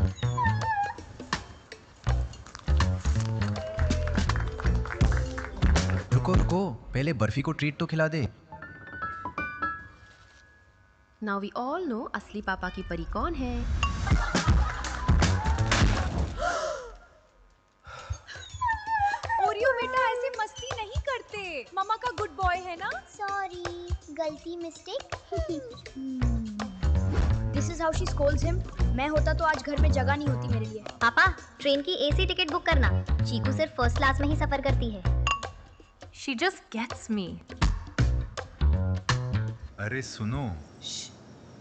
रुको रुको पहले बर्फी को treat तो खिला दे Now we all know असली पापा की परी कौन है ओरियो बेटा ऐसे मस्ती नहीं करते मामा का गुड बॉय है ना सॉरी गलती mistake this is how she Scholz him मैं होता तो आज घर में जगह नहीं होती मेरे लिए पापा ट्रेन की एसी टिकट बुक करना चीकू सिर्फ फर्स्ट क्लास में ही सफर करती है She just gets me. अरे सुनो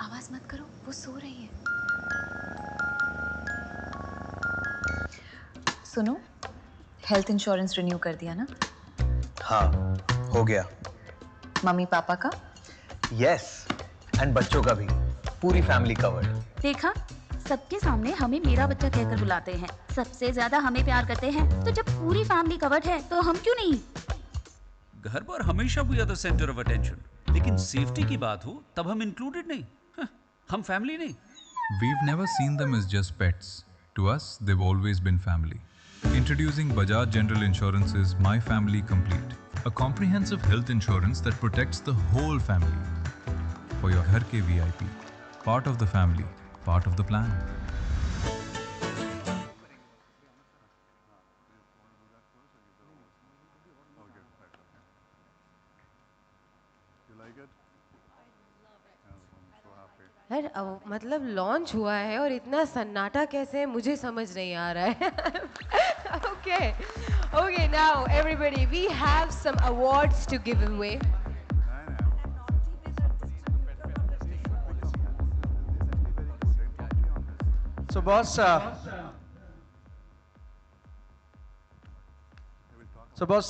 आवाज मत करो वो सो रही है सुनो हेल्थ इंश्योरेंस रिन्यू कर दिया ना हाँ हो गया मम्मी पापा का यस एंड बच्चों का भी पूरी फैमिली कवर्ड देखा सबके सामने हमें मेरा बच्चा कहकर बुलाते हैं सबसे ज्यादा हमें प्यार करते हैं तो जब पूरी फैमिली कवर्ड है तो हम क्यों नहीं घर पर हमेशा we are the centre of attention लेकिन सेफ्टी की बात हो तब हम इंक्लूडेड नहीं हम फैमिली नहीं We've never seen them as just pets. To us, they've always been family. Introducing Bajaj General Insurance's My Family Complete, a comprehensive health insurance that protects the whole family. For your Ghar Ke VIP, part of the family, part of the plan. You like it? I'm so happy. यार मतलब launch हुआ है और इतना सन्नाटा कैसे है मुझे समझ नहीं आ रहा है Okay, now everybody, we have some awards to give away. So boss,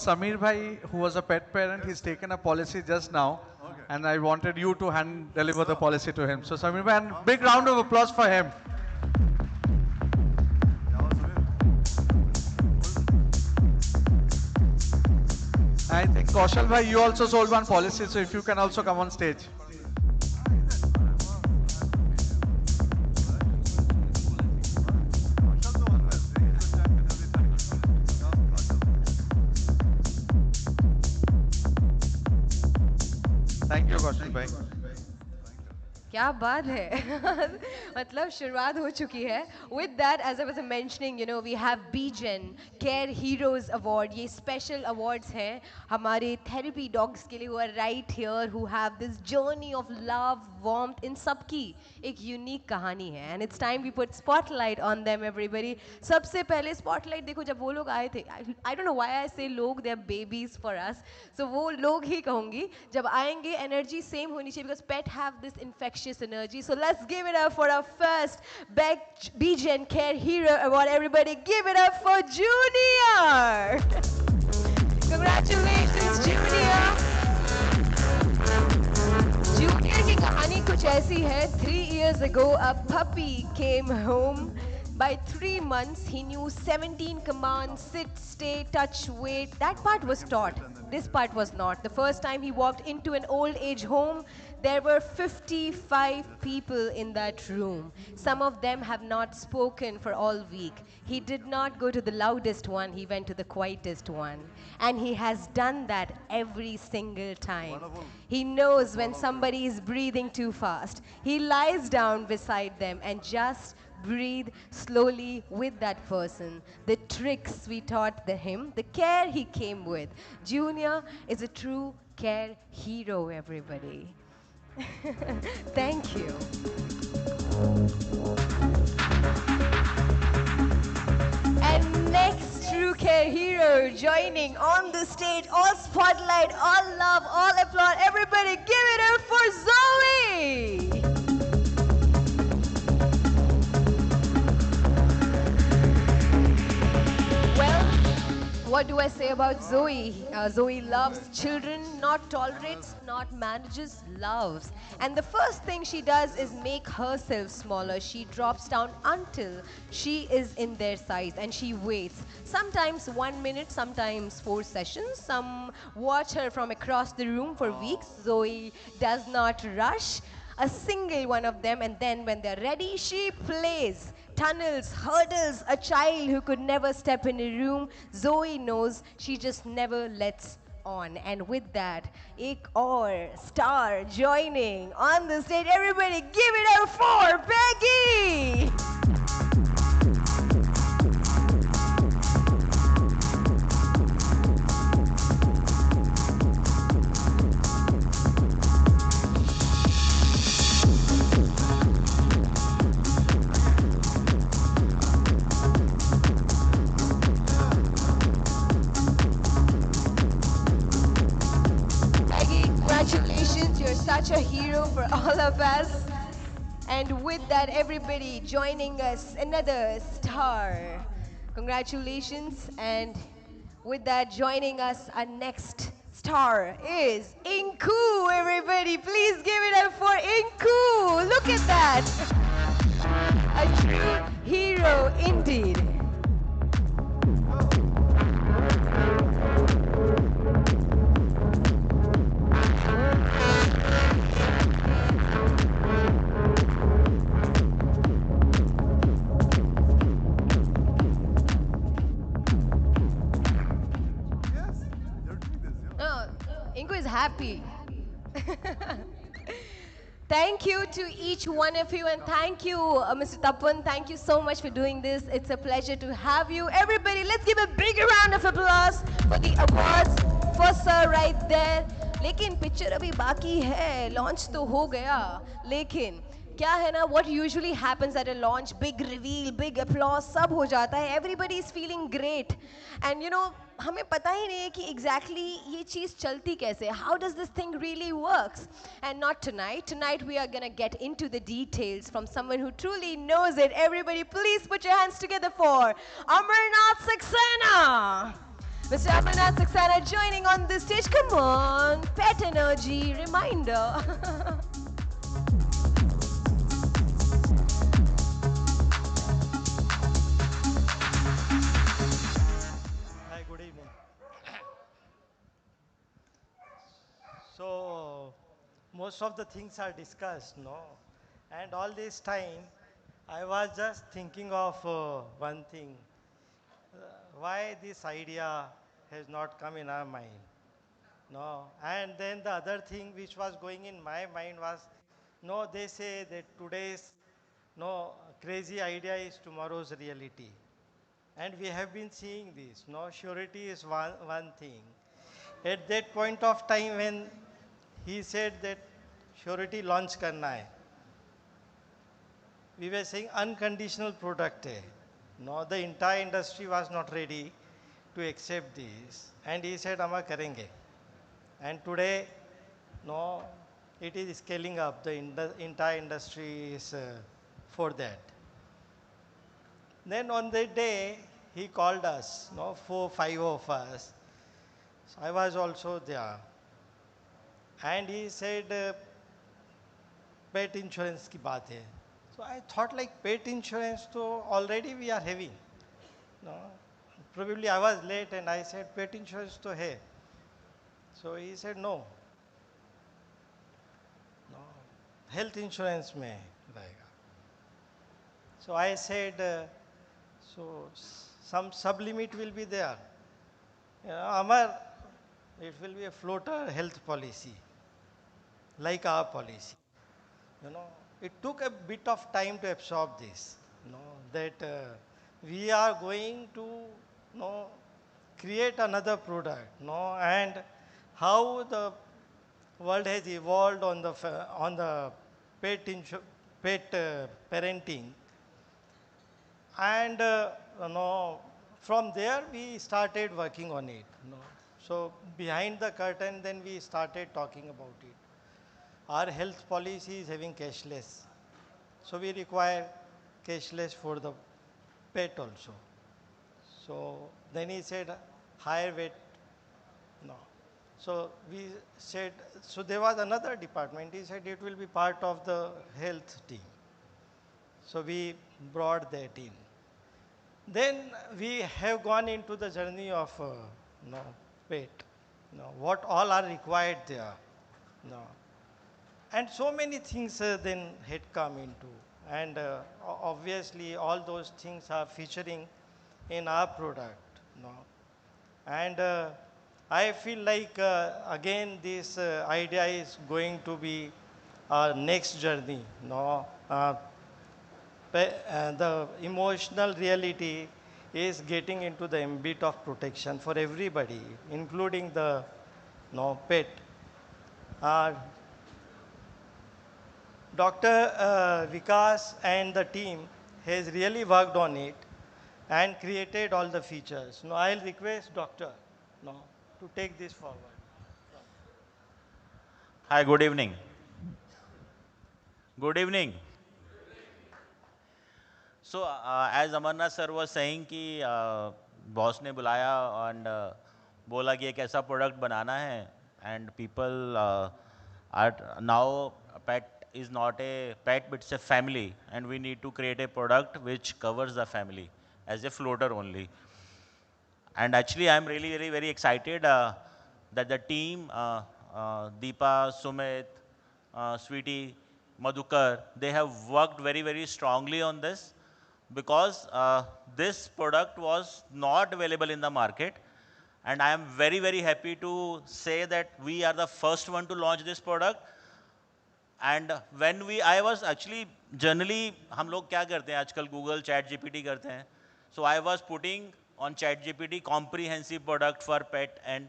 Samir bhai, who was a pet parent, he's taken a policy just now, and I wanted you to deliver the policy to him. So Samir bhai, and big round of applause for him. I think Kaushal bhai, you also sold one policy, so if you can also come on stage. Asli bhai. क्या बात है मतलब शुरुआत हो चुकी है with that as I was mentioning you know we have BGen Care Heroes Award ये special awards हैं हमारे therapy dogs के लिए who are right here who have this journey of love warmth इन सब की एक unique कहानी है and it's time we put spotlight on them everybody सबसे पहले spotlight देखो जब वो लोग आए थे I don't know why I say लोग they are babies for us so वो लोग ही कहूँगी जब आएंगे energy same होनी चाहिए because pet have this infectious energy. So let's give it up for our first BGen Care Hero Award. Everybody give it up for Junior. Congratulations, Junior. Junior की कहानी कुछ ऐसी है 3 years ago a puppy came home. By 3 months, he knew 17 commands, sit, stay, touch, wait. That part was taught. This part was not. The first time he walked into an old age home, there were 55 people in that room. Some of them have not spoken for all week. He did not go to the loudest one, he went to the quietest one. And he has done that every single time. He knows when somebody is breathing too fast. He lies down beside them and just breathe slowly with that person. The tricks we taught him, the care he came with. Junior is a true care hero, everybody. Thank you. And next true care hero joining on the stage, all spotlight, all love, all applaud. Everybody give it up for Zoe! Well, what do I say about Zoe? Zoe loves children, not tolerates, not manages, loves. And the first thing she does is make herself smaller. She drops down until she is in their size and she waits. Sometimes 1 minute, sometimes 4 sessions. Some watch her from across the room for weeks. Zoe does not rush a single one of them, and then when they're ready, she plays. Tunnels, hurdles, a child who could never step in a room. Zoe knows she just never lets on. And with that, ek aur star joining on the stage. Everybody give it up for Peggy! Congratulations, you're such a hero for all of us. And with that, everybody joining us, another star. Congratulations. And with that, joining us, our next star is Inku. Everybody, please give it up for Inku. Look at that. A true hero indeed. Inko is happy. Thank you to each one of you, and thank you, Mr. Tapan. Thank you so much for doing this. It's a pleasure to have you. Everybody, let's give a big round of applause for the awards for sir right there. लेकिन picture अभी बाकी है, launch तो हो गया, लेकिन क्या है ना, what usually happens at a launch, big reveal, big applause, सब हो जाता है, everybody is feeling great, and you know, हमें पता ही नहीं है कि exactly ये चीज़ चलती कैसे, how does this thing really works, and not tonight. Tonight we are gonna get into the details from someone who truly knows it. Everybody, please put your hands together for Amarnath Saxena. Mr. Amarnath Saxena joining on the stage. Come on, pet energy reminder. Hi, good evening. So, most of the things are discussed, no? And all this time, I was just thinking of one thing. Why this idea has not come in our mind? No, and then the other thing which was going in my mind was, no, they say that today's no crazy idea is tomorrow's reality. And we have been seeing this. No, surety is one thing. At that point of time when he said that surety launch karna hai, we were saying unconditional product hai. No, the entire industry was not ready to accept this. And he said, Ama karenge. And today, no, it is scaling up. The entire industry is for that. Then on that day, he called us, no, 4, 5 of us. So I was also there. And he said, pet insurance ki baat hai. So I thought like pet insurance to already we are having. No, probably I was late and I said pet insurance to hai. So he said no. No, health insurance mein rahega. So I said, some sublimit will be there. Amar, it will be a floater health policy, like our policy. You know, it took a bit of time to absorb this. You know, that we are going to, create another product. And how the world has evolved on the pet parenting. And from there we started working on it. So behind the curtain, then we started talking about it. Our health policy is having cashless. So we require cashless for the pet also. So then he said higher weight. No. So we said, so there was another department. He said it will be part of the health team. So we brought that in. Then we have gone into the journey of pet. What all are required there. No. And so many things then had come into. And obviously all those things are featuring in our product. And I feel like again this idea is going to be our next journey. The emotional reality is getting into the ambit of protection for everybody, including the pet. Dr. Vikas and the team has really worked on it and created all the features. Now I'll request Doctor to take this forward. Hi, good evening. Good evening. So, as Amarnath sir was saying कि boss ने बुलाया and बोला कि एक ऐसा product बनाना है and people are now pet is not a pet but it's a family and we need to create a product which covers the family as a floater only. And actually I'm really very excited that the team Deepa, Sumit, Sweetie, Madhukar, they have worked very strongly on this because this product was not available in the market. And I am very happy to say that we are the first one to launch this product. And when I was actually, generally, हम लोग क्या करते हैं आजकल Google Chat GPT करते हैं. So I was putting on Chat GPT comprehensive product for pet and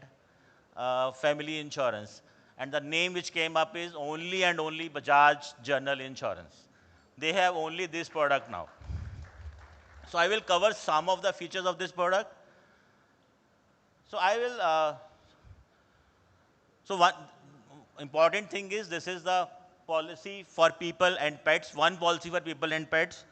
family insurance. And the name which came up is only and only Bajaj General Insurance. They have only this product now. So I will cover some of the features of this product. So I will, so one important thing is this is the policy for people and pets, one policy for people and pets.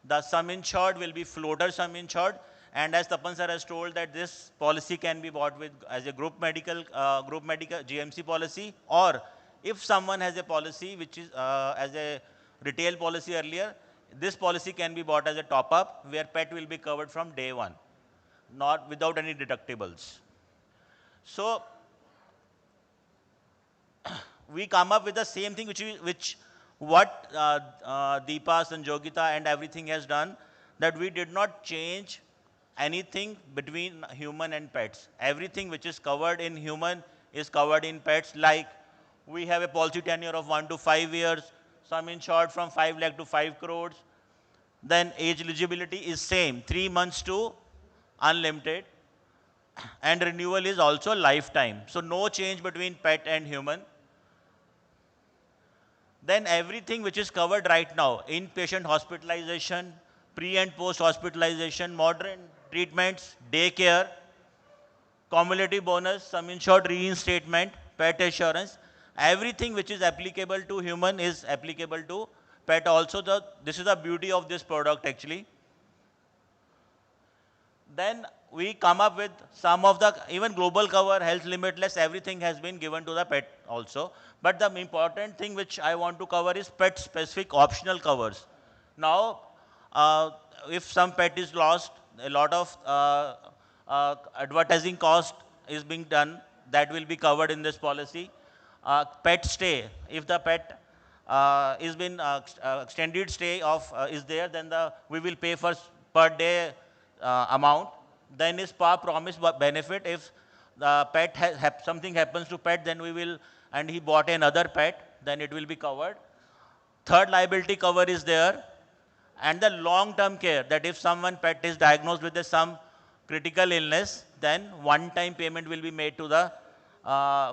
The sum insured will be floater sum insured. And as Tapan sir has told that this policy can be bought with as a group medical GMC policy, or if someone has a policy which is as a retail policy earlier, this policy can be bought as a top-up where pet will be covered from day one, not without any deductibles. So we come up with the same thing which what Deepa, Sanjogita and everything has done, that we did not change anything between human and pets. Everything which is covered in human is covered in pets. Like we have a policy tenure of 1 to 5 years, sum insured from 5 lakh to 5 crores. Then age eligibility is same, 3 months to unlimited. And renewal is also lifetime. So no change between pet and human. Then everything which is covered right now, inpatient hospitalization, pre and post hospitalization, modern treatments, daycare, cumulative bonus, sum insured reinstatement, pet assurance, everything which is applicable to human is applicable to pet also. This is the beauty of this product actually. Then we come up with some of the, even global cover, health limitless, everything has been given to the pet also. But the important thing which I want to cover is pet specific optional covers. Now, if some pet is lost, a lot of advertising cost is being done, that will be covered in this policy. Pet stay, if the pet is been extended stay of is there, then we will pay for per day amount. Then is spa promise benefit. If the pet something happens to pet, then we will, and he bought another pet, then it will be covered. Third liability cover is there. And the long-term care, that if someone pet is diagnosed with some critical illness, then one-time payment will be made to the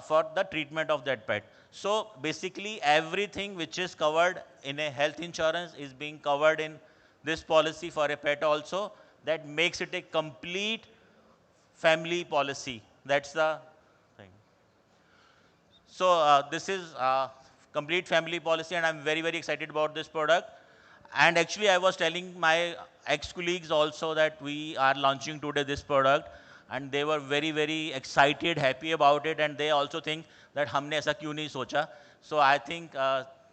for the treatment of that pet. So basically everything which is covered in a health insurance is being covered in this policy for a pet also. That makes it a complete family policy. That's the thing. So this is complete family policy, and I'm very, very excited about this product. And actually, I was telling my ex-colleagues also that we are launching today this product, and they were very, very excited, happy about it, and they also think that हमने ऐसा क्यों नहीं सोचा. So I think,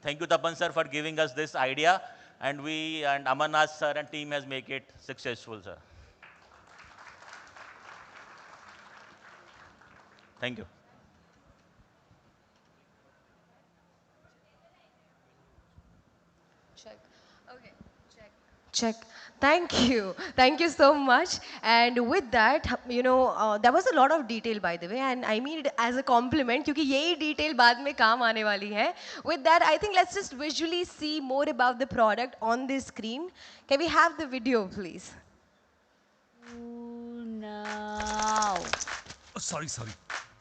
thank you Tapan sir for giving us this idea, and we and Amarnath sir and team has made it successful, sir. Thank you. Check. Okay. Check. Thank you. Thank you so much. And with that, you know, there was a lot of detail, by the way, and I mean it as a compliment, क्योंकि यही detail बाद में काम आने वाली है. With that, I think let's just visually see more about the product on this screen. Can we have the video, please? Now. Oh, sorry.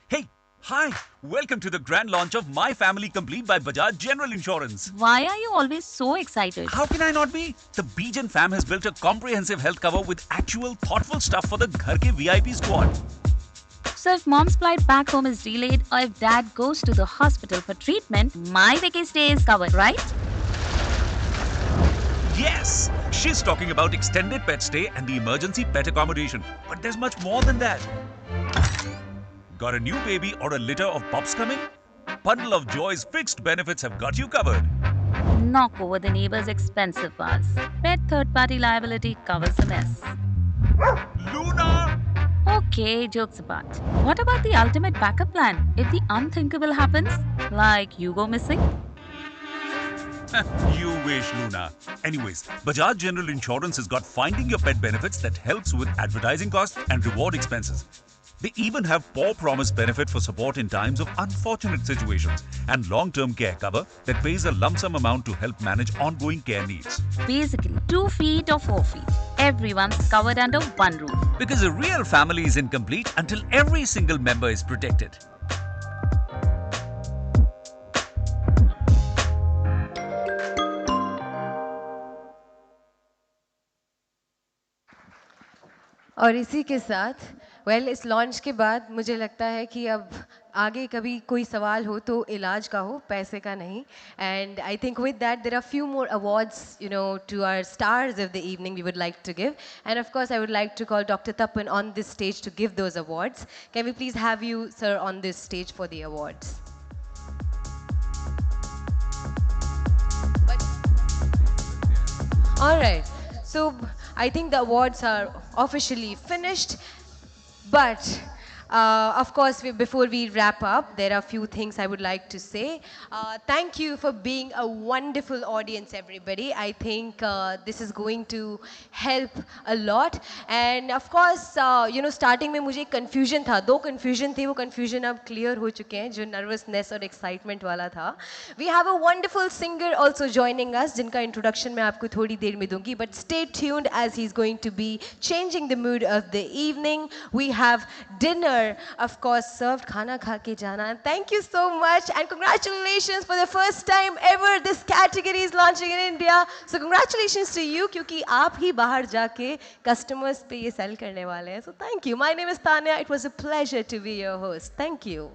Hey, hi. Welcome to the grand launch of My Family Complete by Bajaj General Insurance. Why are you always so excited? How can I not be? The Bijan fam has built a comprehensive health cover with actual thoughtful stuff for the Ghar Ke VIP squad. So if mom's flight back home is delayed, or if dad goes to the hospital for treatment, my vacay stay is covered, right? Yes! She's talking about extended pet stay and the emergency pet accommodation. But there's much more than that. Got a new baby or a litter of pups coming? Bundle of Joy's fixed benefits have got you covered. Knock over the neighbor's expensive bus. Pet third-party liability covers the mess. Luna! Okay, jokes apart. What about the ultimate backup plan if the unthinkable happens? Like you go missing? You wish, Luna. Anyways, Bajaj General Insurance has got finding your pet benefits that helps with advertising costs and reward expenses. They even have paw promise benefit for support in times of unfortunate situations and long-term care cover that pays a lump sum amount to help manage ongoing care needs. Basically, 2 feet or 4 feet. Everyone's covered under one roof. Because a real family is incomplete until every single member is protected. और इसी के साथ इस launch के बाद मुझे लगता है कि अब आगे कभी कोई सवाल हो तो इलाज का हो, पैसे का नहीं. And I think with that there are few more awards to our stars of the evening we would like to give. And of course I would like to call doctor Tapan on this stage to give those awards. Can we please have you sir on this stage for the awards. All right. So I think the awards are officially finished, but Of course, before we wrap up, there are a few things I would like to say. Thank you for being a wonderful audience, everybody. I think this is going to help a lot. And of course, starting में मुझे confusion था, दो confusion थी, वो confusion अब clear हो चुके हैं, जो nervousness और excitement वाला था. We have a wonderful singer also joining us, जिनका introduction मैं आपको थोड़ी देर में दूंगी. But stay tuned as he's going to be changing the mood of the evening. We have dinner, of course, served khana kha ke jana. And thank you so much and congratulations for the first time ever this category is launching in India. So congratulations to you क्योंकि आप ही बाहर जाके customers पे ये sell करने वाले हैं. So thank you. My name is Tanya. It was a pleasure to be your host. Thank you.